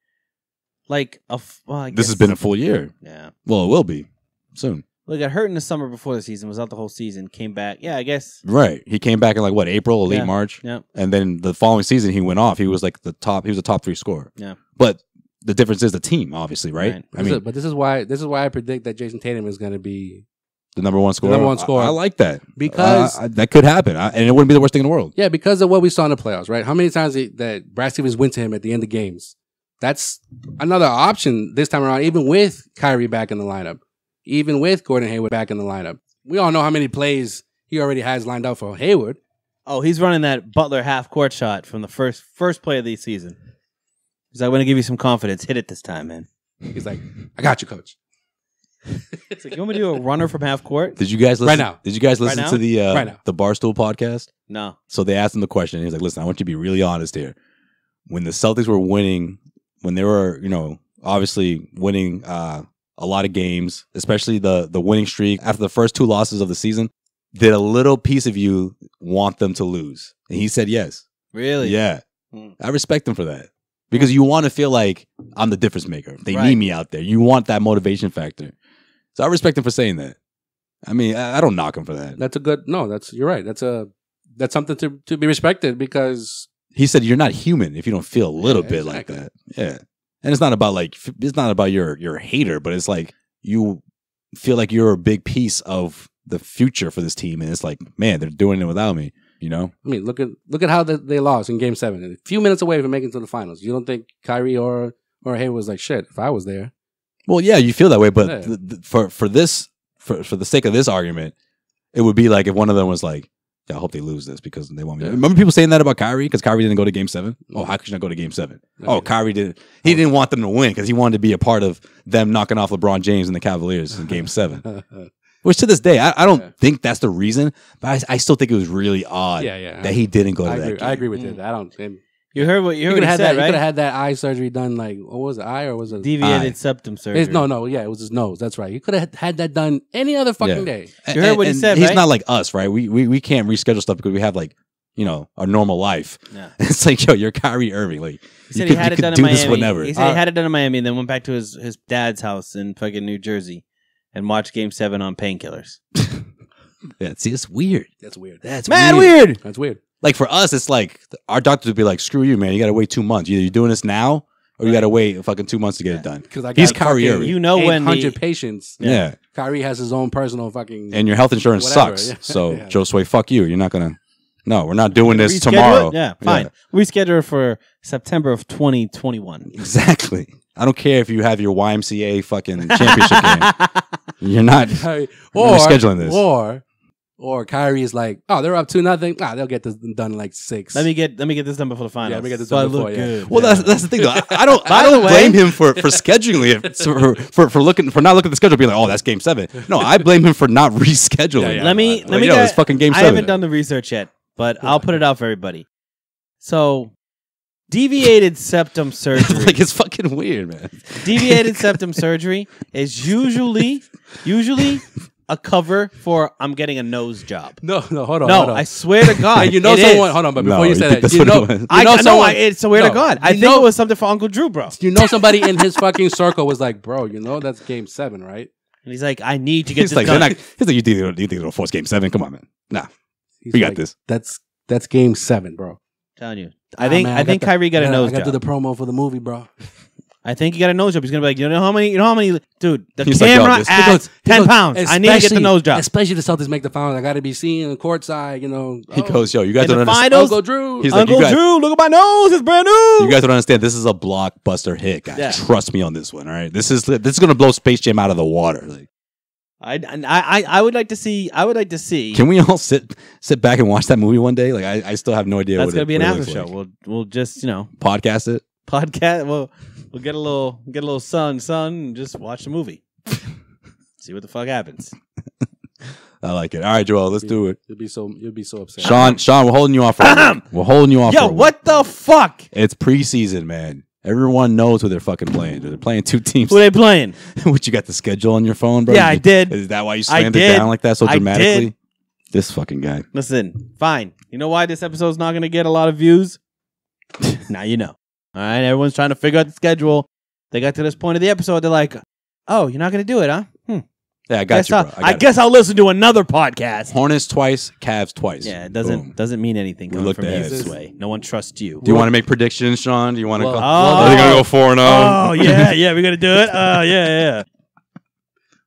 Like, this has been a full year. Yeah. Well, it will be soon. Well, he got hurt in the summer before the season, was out the whole season, came back. Yeah, I guess. Right. He came back in like, what, April or late March? Yeah. And then the following season, he went off. He was like he was a top 3 scorer. Yeah. But the difference is the team, obviously, right? But this is why I predict that Jason Tatum is going to be the number one scorer. I like that because that could happen, and it wouldn't be the worst thing in the world. Yeah, because of what we saw in the playoffs, right? How many times that Brad Stevens went to him at the end of games? That's another option this time around. Even with Kyrie back in the lineup, even with Gordon Hayward back in the lineup, we all know how many plays he already has lined up for Hayward. Oh, he's running that Butler half court shot from the first play of the season. He's like, I'm going to give you some confidence. Hit it this time, man. He's like, I got you, coach. It's like, you want me to do a runner from half court? Did you guys listen? Right now. Did you guys listen to the the Barstool podcast? No. So they asked him the question. And he's like, listen, I want you to be really honest here. When the Celtics were winning, when they were, obviously winning a lot of games, especially the winning streak after the first 2 losses of the season, did a little piece of you want them to lose? And he said yes. Really? Yeah. I respect him for that. Because you want to feel like I'm the difference maker. They need me out there. You want that motivation factor. So I respect him for saying that. I mean, I don't knock him for that. You're right. That's something to be respected because he said you're not human if you don't feel a little bit like that. Yeah. And it's not about you're a hater, but it's like you feel like you're a big piece of the future for this team. And it's like, man, they're doing it without me. I mean, look at how they lost in Game 7. A few minutes away from making it to the finals. You don't think Kyrie or Hayward was like, shit, if I was there? Well, yeah, you feel that way. But for the sake of this argument, it would be like if one of them was like, Yeah, I hope they lose this because they want me. Remember people saying that about Kyrie because Kyrie didn't go to Game 7? Oh, how could you not go to Game 7? Oh, Kyrie didn't. He didn't want them to win because he wanted to be a part of them knocking off LeBron James and the Cavaliers in Game 7. Which to this day, I don't think that's the reason, but I still think it was really odd that he didn't go to that game. I agree with you. I don't. You heard what you heard. He Said, could have right? had that eye surgery done. Like, what was it? Eye or was it Deviated septum surgery? It was his nose. That's right. He could have had that done any other fucking day. You heard what he said, He's right? not like us, right? We can't reschedule stuff because we have like, a normal life. Yeah. It's like, yo, you're Kyrie Irving. Like, he said he had it done in Miami. Whenever. He said he had it done in Miami and then went back to his dad's house in fucking New Jersey and watched Game 7 on painkillers. Yeah, see, it's weird. That's weird. That's mad weird. That's weird. Like for us, it's like our doctors would be like, "Screw you, man! You got to wait 2 months. Either you're doing this now, or you got to wait fucking 2 months to get it done." Because he's Kyrie Irving. You know when 800 patients. Yeah. Kyrie has his own personal fucking. And your health insurance sucks. So Josue, fuck you. You're not gonna. No, we're not doing this tomorrow. Yeah, fine. Reschedule it for September of 2021. Exactly. I don't care if you have your YMCA fucking championship game. You're not rescheduling this. Or Kyrie is like, oh, they're up 2-0. They'll get this done in like 6. Let me get this done before the finals. Yeah, let me get this done before. Good. Well, that's the thing though. I don't blame him for scheduling it for not looking at the schedule, being like, oh, that's Game 7. No, I blame him for not rescheduling. Let me it's fucking Game 7. I haven't done the research yet, but I'll put it out for everybody. So, deviated septum surgery. Like it's fucking weird, man. Deviated septum surgery is usually a cover for I'm getting a nose job. No, hold on. I swear to God. And you know someone. Hold on, but before you say that, I swear to God. I think it was something for Uncle Drew, bro. You know somebody in his fucking circle was like, bro, that's Game 7, right? And he's like, I need to get this done. He's like, you think it'll force Game 7? Come on, man. Nah. We got this. That's Game 7, bro. Telling you. I think Kyrie got a nose job. I got to do the promo for the movie, bro. I think he got a nose job. He's gonna be like, you know how many, dude. The He's camera like, adds 10 pounds. I need to get the nose job. Especially the Celtics make the finals. I got to be seen courtside. He goes, yo, you guys don't understand. Uncle Drew. He's like, Uncle Drew, look at my nose. It's brand new. You guys don't understand. This is a blockbuster hit, guys. Yeah. Trust me on this one. All right, this is gonna blow Space Jam out of the water. Like, I would like to see. Can we all sit back and watch that movie one day? Like, I still have no idea. That's gonna be an after show. Like. We'll just podcast it. We'll get a little sun, and just watch the movie. See what the fuck happens. I like it. All right, Joel, let's do it. You'll be so upset. Sean, we're holding you off for a week. We're holding you off. Yo, what the fuck? It's preseason, man. Everyone knows who they're fucking playing. They're playing 2 teams. Who they playing? What, you got the schedule on your phone, bro? Yeah, I did. Is that why you slammed it down like that so dramatically? I did. This fucking guy. Listen, fine. You know why this episode's not going to get a lot of views? Now you know. All right, everyone's trying to figure out the schedule. They got to this point of the episode. They're like, "Oh, you're not going to do it, huh?" Yeah, I got you, bro. I guess I'll listen to another podcast. Hornets twice, Cavs twice. Yeah, it doesn't mean anything coming from you this way. No one trusts you. Do you want to make predictions, Sean? Do you want to go? Are they going to go 4-0? Oh, yeah, we're going to do it. Oh, yeah.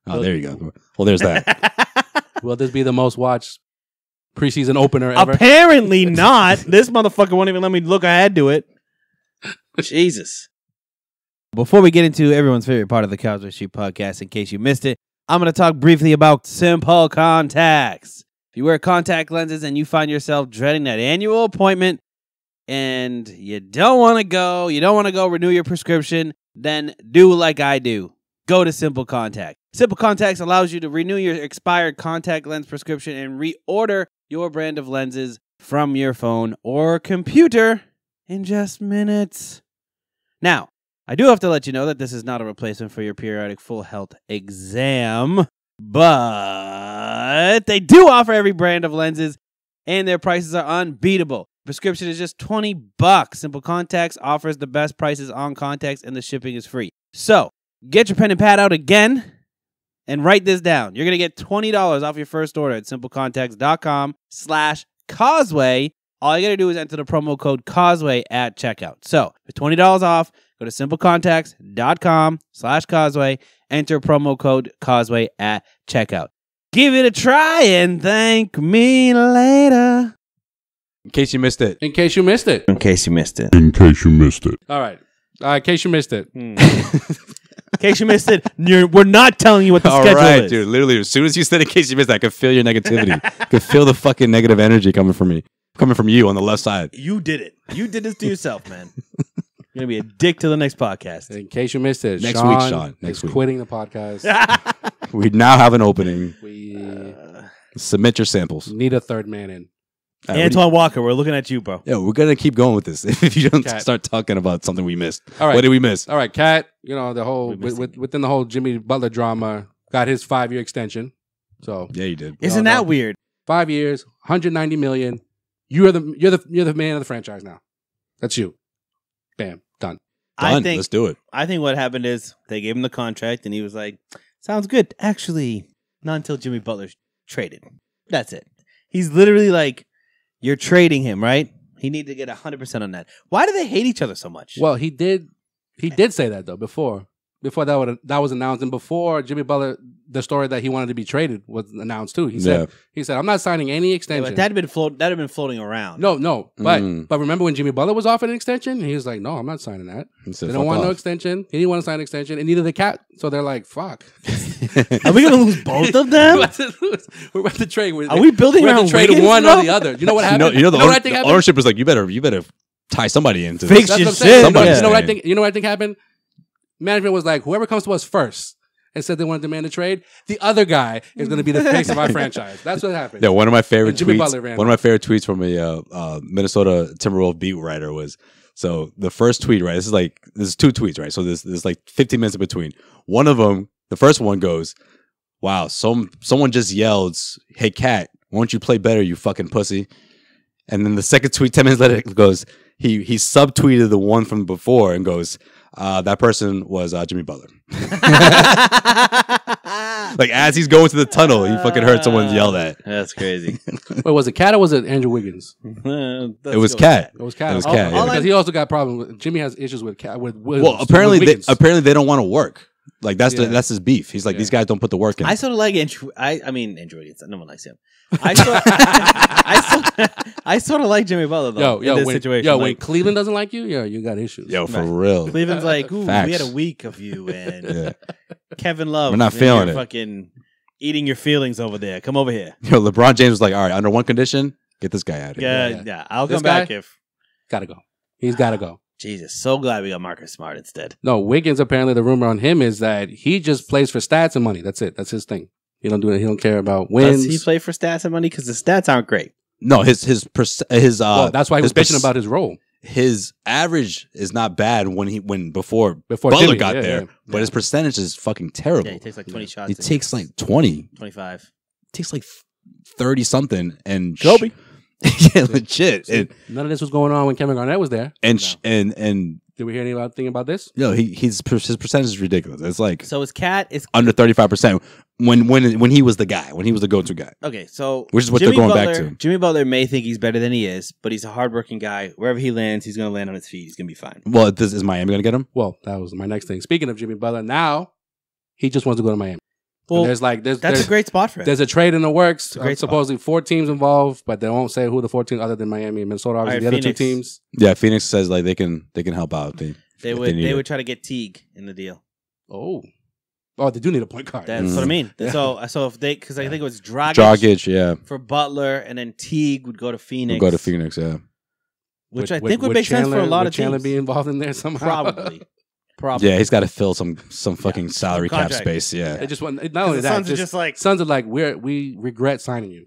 Oh, there you go. Well, there's that. Will this be the most watched preseason opener ever? Apparently not. This motherfucker won't even let me look ahead to it. Jesus. Before we get into everyone's favorite part of the Causeway Street Podcast, in case you missed it, I'm going to talk briefly about Simple Contacts. If you wear contact lenses and you find yourself dreading that annual appointment and you don't want to go renew your prescription, then do like I do. Go to Simple Contact. Simple Contacts allows you to renew your expired contact lens prescription and reorder your brand of lenses from your phone or computer in just minutes. Now, I do have to let you know that this is not a replacement for your periodic full health exam, but they do offer every brand of lenses, and their prices are unbeatable. Prescription is just $20. Simple Contacts offers the best prices on contacts, and the shipping is free. So, get your pen and pad out again, and write this down. You're going to get $20 off your first order at simplecontacts.com/Causeway. All you got to do is enter the promo code Causeway at checkout. So, for $20 off, go to simplecontacts.com/Causeway. Enter promo code Causeway at checkout. Give it a try and thank me later. In case you missed it. In case you missed it. In case you missed it. In case you missed it. All right. In case you missed it. case you missed it, we're not telling you what the All schedule right, is. dude. Literally, as soon as you said in case you missed, I could feel your negativity. I could feel the fucking negative energy coming from me, coming from you on the left side. You did it. You did this to yourself, man. You're gonna be a dick to the next podcast. In case you missed it, Next Sean week, Sean. Next is week. quitting the podcast. We now have an opening. We Submit your samples. need a third man in. All right, Antoine Walker, we're looking at you, bro. yeah, we're gonna keep going with this if you don't Cat. start talking about something we missed. All right. What did we miss? All right, Cat. You know the whole We missed within the whole Jimmy Butler drama, got his 5-year extension. So Yeah, you did. Isn't that weird? 5 years, $190 million. You're the man of the franchise now. That's you. Bam, done. Done. Let's do it. I think what happened is they gave him the contract, and he was like, "Sounds good." Actually, not until Jimmy Butler's traded. That's it. He's literally like, "You're trading him, right? He needs to get 100% on that." Why do they hate each other so much? Well, he did say that though before that was announced, and before Jimmy Butler, the story that he wanted to be traded was announced too. He said, "I'm not signing any Yeah, extension." but that had been floating around. No, but remember when Jimmy Butler was offered an extension? He was like, "No, I'm not signing that." He said, They don't "Fuck want no off." extension. He didn't want to sign an extension, and neither the Cat. So they're like, "Fuck." Are we gonna lose both of them? We're about to trade. Are we building We're our about to trade Wiggins, one bro? or the other. You know what You happened? know, what I think the happened? ownership was like, you better tie somebody into Fix this. That's your what I'm shit. saying. Somebody's You know what I saying. think? You know what I think happened? Management was like, whoever comes to us first and said they want to demand a trade, the other guy is going to be the face of our franchise. That's what happened. Yeah, one of my favorite Jimmy tweets. Butler ran One of my favorite tweets from a Minnesota Timberwolves beat writer was, so the first tweet, right? This is 2 tweets, right? So there's like 15 minutes in between. One of them, the first one goes, "Wow, someone just yelled, 'Hey Cat, won't you play better, you fucking pussy?'" And then the second tweet, 10 minutes later, goes, he subtweeted the one from before and goes, "That person was Jimmy Butler." Like as he's going to the tunnel, he fucking heard someone yell that. That's crazy. Wait, was it Cat or was it Andrew Wiggins? It was Cat. It was Cat. It was Cat, yeah. Because he also got problems with Jimmy has issues with Cat. With Well, apparently Wiggins. they don't want to work. Like that's Yeah. that's his beef. He's like, Yeah. these guys don't put the work in. I sort of like Andrew. I mean Andrew Wiggins. No one likes him. I sort of like Jimmy Butler though. in this situation. when Like, Cleveland doesn't like you, you got issues. Yo, for Right. real. Cleveland's like, ooh, Facts. we had a week of you, and Yeah. Kevin Love. We're not man, feeling you're it. Fucking eating your feelings over there. Come over here. Yo, LeBron James was like, all right, under one condition, get this guy out of here. Yeah. I'll This come back guy? if. Gotta go. He's gotta go. Jesus, so glad we got Marcus Smart instead. No, Wiggins, apparently the rumor on him is that he just plays for stats and money. That's it. That's his thing. He don't do it. He don't care about wins. Does he play for stats and money? Because the stats aren't great. No, his well, that's why he was his bitching about his role. his average is not bad before Before Butler Jimmy, got yeah, there, yeah. but his percentage is fucking terrible. Yeah, he takes like 20 shots. He takes like 20, 25. takes like 30 something, and Kobe. yeah, legit. See, none of this was going on when Kevin Garnett was there. And Did we hear anything about this? you know, his percentage is ridiculous. It's like So his cat is under 35% when he was the guy, when he was the go-to guy. okay. So Which is what Jimmy they're going Butler, back to. Jimmy Butler may think he's better than he is, but he's a hardworking guy. Wherever he lands, he's going to land on his feet. He's going to be fine. Well, is Miami going to get him? Well, that was my next thing. Speaking of Jimmy Butler, now he just wants to go to Miami. Well, And there's that's a great spot for him. There's a trade in the works. a great spot. Supposedly 4 teams involved, but they won't say who the 4 teams other than Miami and Minnesota. Obviously, All right, the other 2 Phoenix. teams. Yeah, Phoenix says like they can help out. They They would try to get Teague in the deal. Oh, they do need a point guard. That's what I mean. So if they, because I think it was Dragic, yeah, for Butler, and then Teague would go to Phoenix. we'll go to Phoenix, yeah. which I think would make sense for a lot of Chandler teams. be involved in there somehow. Probably. Yeah, he's got to fill some fucking salary cap contract. space. Yeah, They just want not only the that. Suns are just like, Suns are like we regret signing you.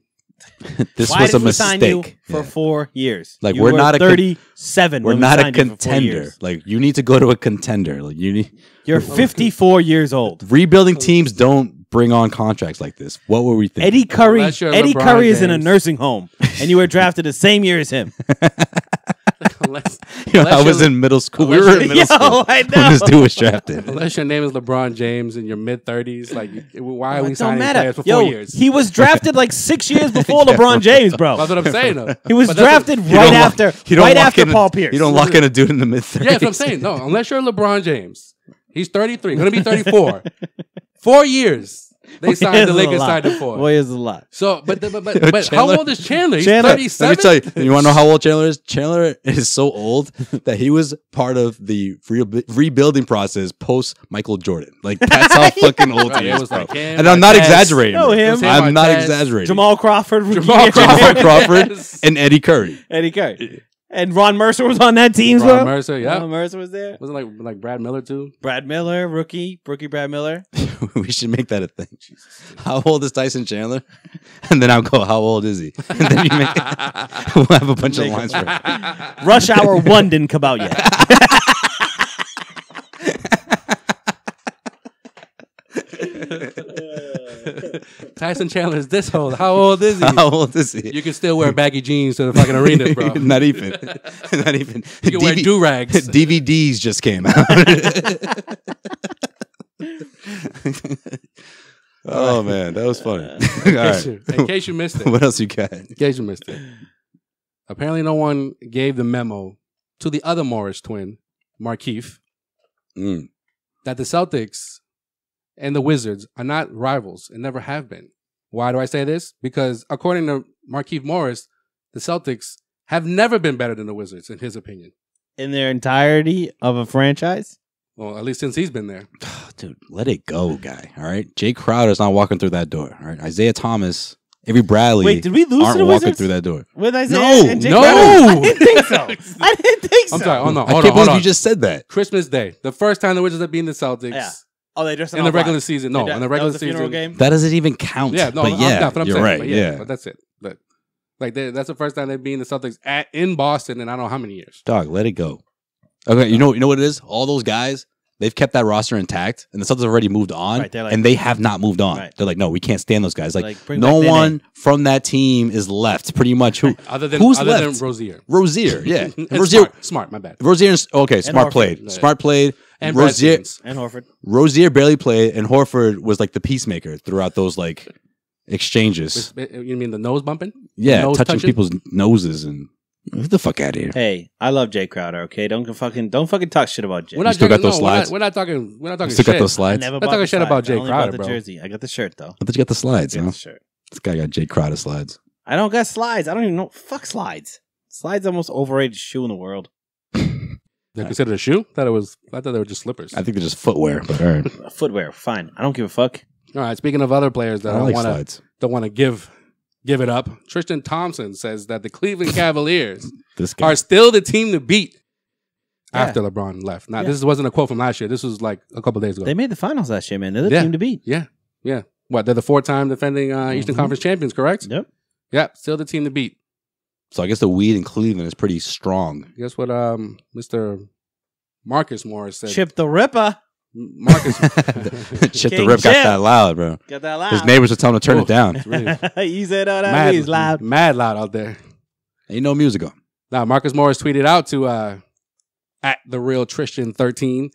this why was did a we sign you mistake. for Yeah. 4 years? Like, You we're were not a 37. We're when we not a signed you for 4 contender. years. Like you need to go to a contender. Like You're 54 years old. rebuilding teams don't bring on contracts like this. What were we thinking? Eddie Curry. Unless you're Eddie LeBron Curry is in a James. nursing home, and you were drafted the same year as him. unless, You know, I unless was you're- in middle school. We unless were in you're- middle school I when know. this dude was drafted. unless your name is LeBron James in your mid-30s. Like, why are we It don't signing matter. players for Yo, 4 years? he was drafted like 6 years before LeBron James, bro. That's what I'm saying, though. He was But that's drafted what- right after Paul Pierce. You don't lock in a dude in the mid 30s. Yeah, that's what I'm saying. No, unless you're LeBron James. He's 33, going to be 34. 4 years. They signed the Lakers signed him for. Boy, is a lot. So, but how old is Chandler? He's 37. Let me tell you. You want to know how old Chandler is? Chandler is so old that he was part of the rebuilding process post Michael Jordan. Like that's how fucking old he is, bro. And I'm not exaggerating. No, him. I'm not exaggerating. Jamal Crawford, and Eddie Curry. And Ron Mercer was on that team, bro. Ron Mercer, yeah. Ron Mercer was there. Was it like Brad Miller too? Brad Miller, rookie Brad Miller. We should make that a thing. Jesus. How old is Tyson Chandler? And then I'll go, how old is he? And then we'll have a bunch of lines for it. Rush Hour 1 didn't come out yet. Tyson Chandler is this old. How old is he? How old is he? You can still wear baggy jeans to the fucking arena, bro. Not even. You can wear do-rags. DVDs just came out. Oh, man. That was funny. In case you missed it. What else you got? In case you missed it. Apparently no one gave the memo to the other Morris twin, Markieff, that the Celtics and the Wizards are not rivals and never have been. Why do I say this? Because according to Markieff Morris, the Celtics have never been better than the Wizards, in his opinion. In their entirety of a franchise? Well, at least since he's been there. Dude, let it go, guy. All right? Jay Crowder's not walking through that door. All right? Isaiah Thomas, Avery Bradley. Wait, did we lose aren't to the walking Wizards? through that door. With Isaiah and Jay No! Crowder? I didn't think so. I'm sorry. Oh, no. I can't believe you just said that. Christmas Day. The first time the Wizards have beaten the Celtics. Yeah. Oh, they dressed in the regular season. No, in the regular season. Game? That doesn't even count. Yeah, no, but yeah, I'm you're saying, right. But yeah, but that's it. But like that's the first time they've beaten the Celtics in Boston in I don't know how many years. Dog, let it go. Okay, you know what it is? All those guys, they've kept that roster intact, and the Celtics have already moved on, like, and they have not moved on. Right. They're like, no, we can't stand those guys. Like bring no back one from that team is left. Pretty much who? Who's left? Than Rozier. Rozier, yeah. Rozier, smart. My bad. Rozier, okay, smart Horford. played. Yeah. Smart played. And Rozier and Horford. Rozier barely played, and Horford was like the peacemaker throughout those like exchanges. You mean the nose bumping? Yeah, nose touching people's noses and get the fuck out of here. Hey, I love Jay Crowder. Okay, don't fucking talk shit about Jay. We're not still got those slides? We're not talking You still shit. got those slides? I never I'm bought talking the shit slides. about Jay I only Crowder, bought the bro. jersey. I got the shirt though. I thought you got the slides, I got huh? the shirt. This guy got Jay Crowder slides. I don't got slides. I don't even know. Fuck slides. Slides are the most overrated shoe in the world. They're considered a shoe? I thought they were just slippers. I think they're just footwear, but all right. Footwear, fine. I don't give a fuck. All right. Speaking of other players that I like don't slides. want to give it up, Tristan Thompson says that the Cleveland Cavaliers This guy. are still the team to beat Yeah. after LeBron left. Now, Yeah. this wasn't a quote from last year. This was like a couple days ago. They made the finals last year, man. They're the Yeah. team to beat. Yeah. What? They're the 4-time defending Eastern Conference champions, correct? Yep. Yeah. Still the team to beat. So I guess the weed in Cleveland is pretty strong. Guess what? Mr. Marcus Morris said. Chip the Ripper. Marcus. Shit, the King rip got Chip. that loud, bro. Got that loud. His neighbors were telling him to turn it down. You said all that means loud. Mad loud out there. Ain't no music on. Now, Marcus Morris tweeted out to at the real Tristan 13,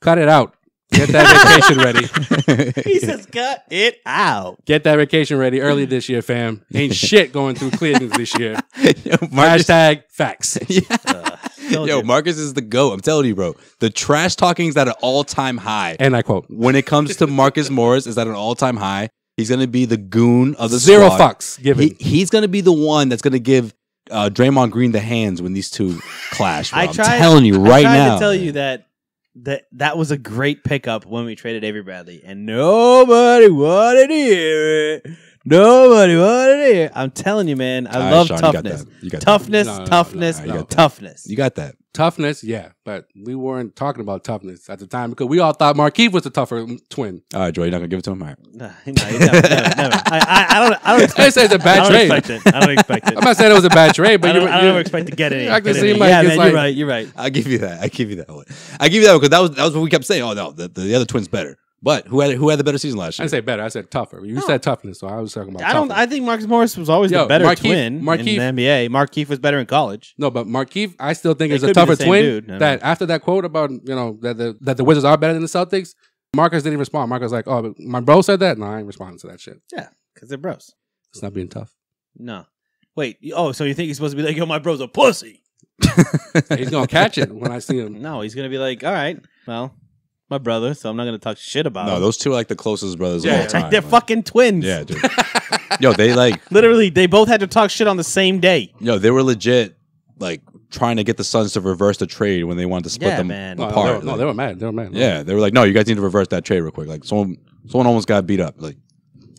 cut it out. Get that vacation ready. He says, cut it out. Get that vacation ready early this year, fam. Ain't shit going through Cleveland this year. Yo, Marcus, Hashtag facts. Yo, Marcus is the GOAT. I'm telling you, bro. The trash talking is at an all-time high. And I quote, When it comes to Marcus Morris, is at an all-time high. He's going to be the goon of the zero squad. fucks given. He's going to be the one that's going to give Draymond Green the hands when these two clash. Bro. I I'm tried, telling you right I tried now. to tell you that was a great pickup when we traded Avery Bradley, and nobody wanted to hear it. Nobody wanted to hear it. I'm telling you, man. I All right, love Sean, toughness. You got that. Toughness, No, toughness, no, you got that. toughness. You got that. Toughness, yeah. But we weren't talking about toughness at the time because we all thought Markieff was the tougher twin. All right, Joy, you're not going to give it to him? All right. No, never. I don't expect I didn't say it's a bad I don't trade. expect it. I don't expect it. I'm not saying it was a bad trade, but I don't ever expect to get it. I can Get see it. like Yeah, it's man, like you're right. I'll give you that. I give you that one. Because that was what we kept saying. Oh, no, the other twin's better. But who had the better season last I year? didn't say better. I said tougher. You said toughness, so I was talking about. I tougher. think Marcus Morris was always the better twin in the NBA. Markieff was better in college. No, but Markieff, I still think They is a could be the tougher same twin. dude. No, That after that quote about that the Wizards are better than the Celtics, Marcus didn't respond. Marcus was like, "Oh, but my bro said that." No, I ain't responding to that shit. Yeah, because they're bros. It's not being tough. No. Wait. Oh, so you think he's supposed to be like, yo, my bro's a pussy? He's gonna catch it when I see him. No, he's gonna be like, all right, well, my brother, so I'm not gonna talk shit about him. No, those two are like the closest brothers of all time. They're fucking twins. Yeah, dude. Yo, they like literally, they both had to talk shit on the same day. Yo, they were legit like trying to get the Suns to reverse the trade when they wanted to split them apart. They were mad. They were mad. Yeah, they were like, no, you guys need to reverse that trade real quick. Like someone almost got beat up. Like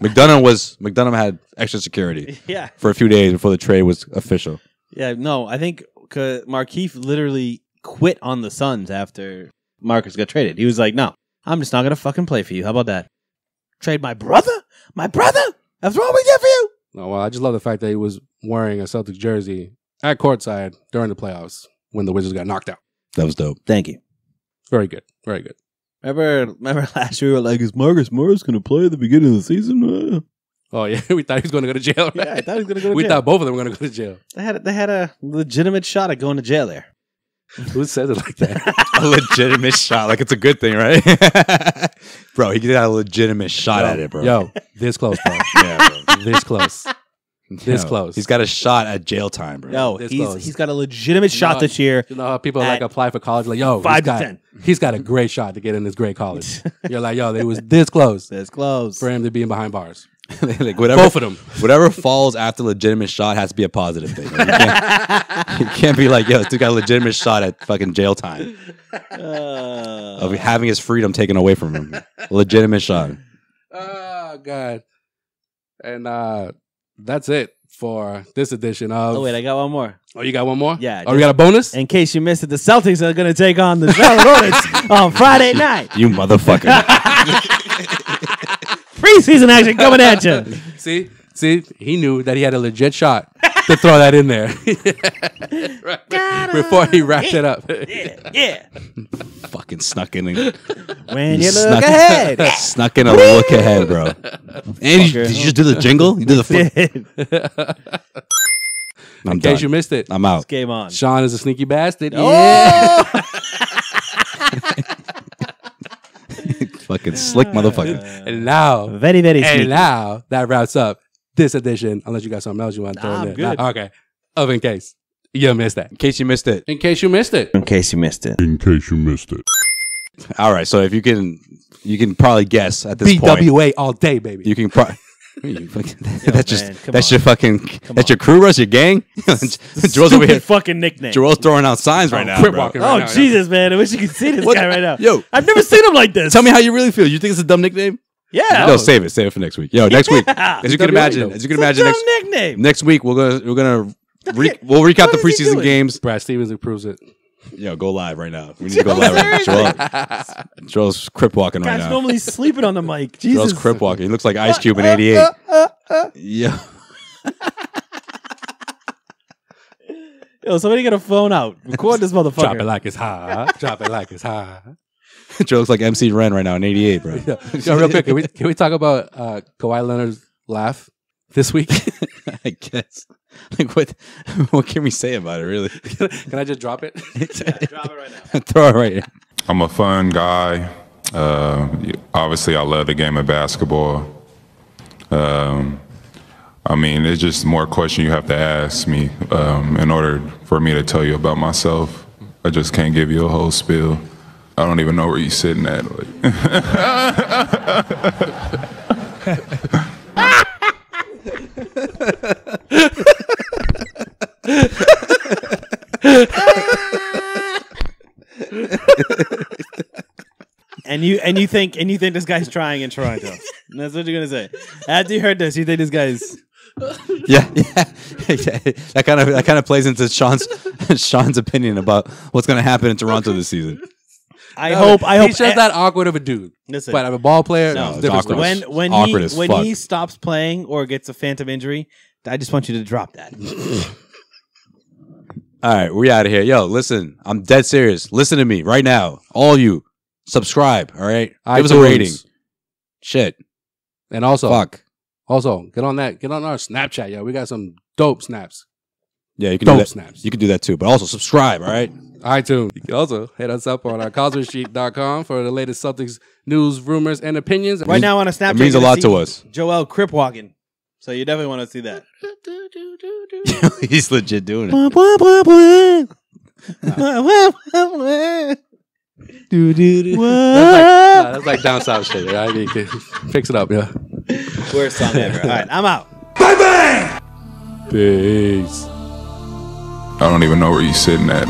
McDonough had extra security. Yeah. For a few days before the trade was official. Yeah, no, I think Markieff literally quit on the Suns after Marcus got traded. He was like, no, I'm just not going to fucking play for you. How about that? Trade my brother? My brother? That's what we did for you? No, well, I just love the fact that he was wearing a Celtics jersey at courtside during the playoffs when the Wizards got knocked out. That was dope. Thank you. Very good. Very good. Remember last year we were like, is Marcus Morris going to play at the beginning of the season? Oh, yeah. We thought he was going to go to jail. Right? Yeah, I thought he was going to go to jail. We thought both of them were going to go to jail. They had a legitimate shot at going to jail there. Who says it like that? A legitimate shot. Like it's a good thing, right? Bro, he got a legitimate shot at it, bro. Yo, this close, bro. Yeah, bro. This close. This close. He's got a shot at jail time, bro. Yo, This he's close. got a legitimate shot this year. You know how people like apply for college? Like, yo, 5 to 10. He's got a great shot to get in this great college. You're like, yo, they was this close This close. for him to be in behind bars. Like whatever, Both of them. Whatever falls after legitimate shot has to be a positive thing. Like, you can't be like, yo, this dude got a legitimate shot at fucking jail time. Of having his freedom taken away from him. Legitimate shot. Oh, God. And that's it for this edition of... Oh, wait, I got one more. Oh, you got one more? Yeah. Oh, we got a bonus? In case you missed it, the Celtics are going to take on the Charlotte Hornets on Friday night. You motherfucker. Preseason action coming at you. See, he knew that he had a legit shot to throw that in there before he wrapped it up. Yeah. Fucking snuck in. When you Snuck- look ahead. Snuck in a look ahead, bro. And did you just do the jingle? You did the flip. I'm In case done. you missed it, I'm out. Game on. Sean is a sneaky bastard. Oh! Fucking slick motherfucker. And now, Very, very and sneaky. now that wraps up this edition. Unless you got something else you want to throw Nah, in I'm there. good. Okay. Of in case you missed that. In case you missed it. In case you missed it. In case you missed it. In case you missed it. All right. So if you can probably guess at this point. BWA all day, baby. You can probably. That's man, come that's on. your fucking that's your crew rush, your gang. Joel's over Stupid here. fucking nickname. Joel's throwing out signs right now. Crip Bro. walking Oh, right now, Jesus, man. I wish you could see this guy right now. Yo. I've never seen him like this. Tell me how you really feel. You think it's a dumb nickname? Yeah. No, save it for next week. Yo, next week, as you can imagine, It's a dumb nickname. next week we'll recap the What is he preseason doing? games. Brad Stevens approves it. Yo, go live right now. We need to go live right now. Joel's crip walking right Guy's now. normally sleeping on the mic. Joel's Jesus. crip walking. He looks like Ice Cube in '88. Yeah. Yo, somebody get a phone out. Record this Drop it motherfucker. like it's hot. Drop it like it's hot. Joe looks like MC Ren right now in '88, bro. Yo, real quick, can we talk about Kawhi Leonard's laugh this week? I guess. Like what can we say about it, really? Can I just drop it? Drop it right now. Throw it right here. I'm a fun guy. Obviously, I love the game of basketball. I mean, it's just more questions you have to ask me in order for me to tell you about myself. I just can't give you a whole spiel. I don't even know where you're sitting at. And you think this guy's trying in Toronto. That's what you're gonna say. After you heard this, you think this guy's Yeah. That kind of plays into Sean's opinion about what's going to happen in Toronto this season. I hope He's just that awkward of a dude. Listen, But I'm a ball player. No, it's it's different awkward. story. when Awkward as fuck. he stops playing or gets a phantom injury, I just want you to drop that. All right, we out of here. Yo, listen, I'm dead serious. Listen to me right now. All you. Subscribe, all right? Give us a iTunes. rating. Shit. And also, Fuck. get on our Snapchat, yo. We got some dope snaps. Yeah, you can Dope do that. snaps. You can do that too. But also subscribe, all right? iTunes. You can also hit us up on our CausewayStreet.com for the latest Celtics news, rumors, and opinions. Right now on a Snapchat, It means a you're gonna lot to see us. Joel crip walking, so you definitely want to see that. He's legit doing it. That's like down south shit. Right? I mean, fix it up, yeah. Worst song ever. All right, I'm out. Peace. I don't even know where you're sitting at.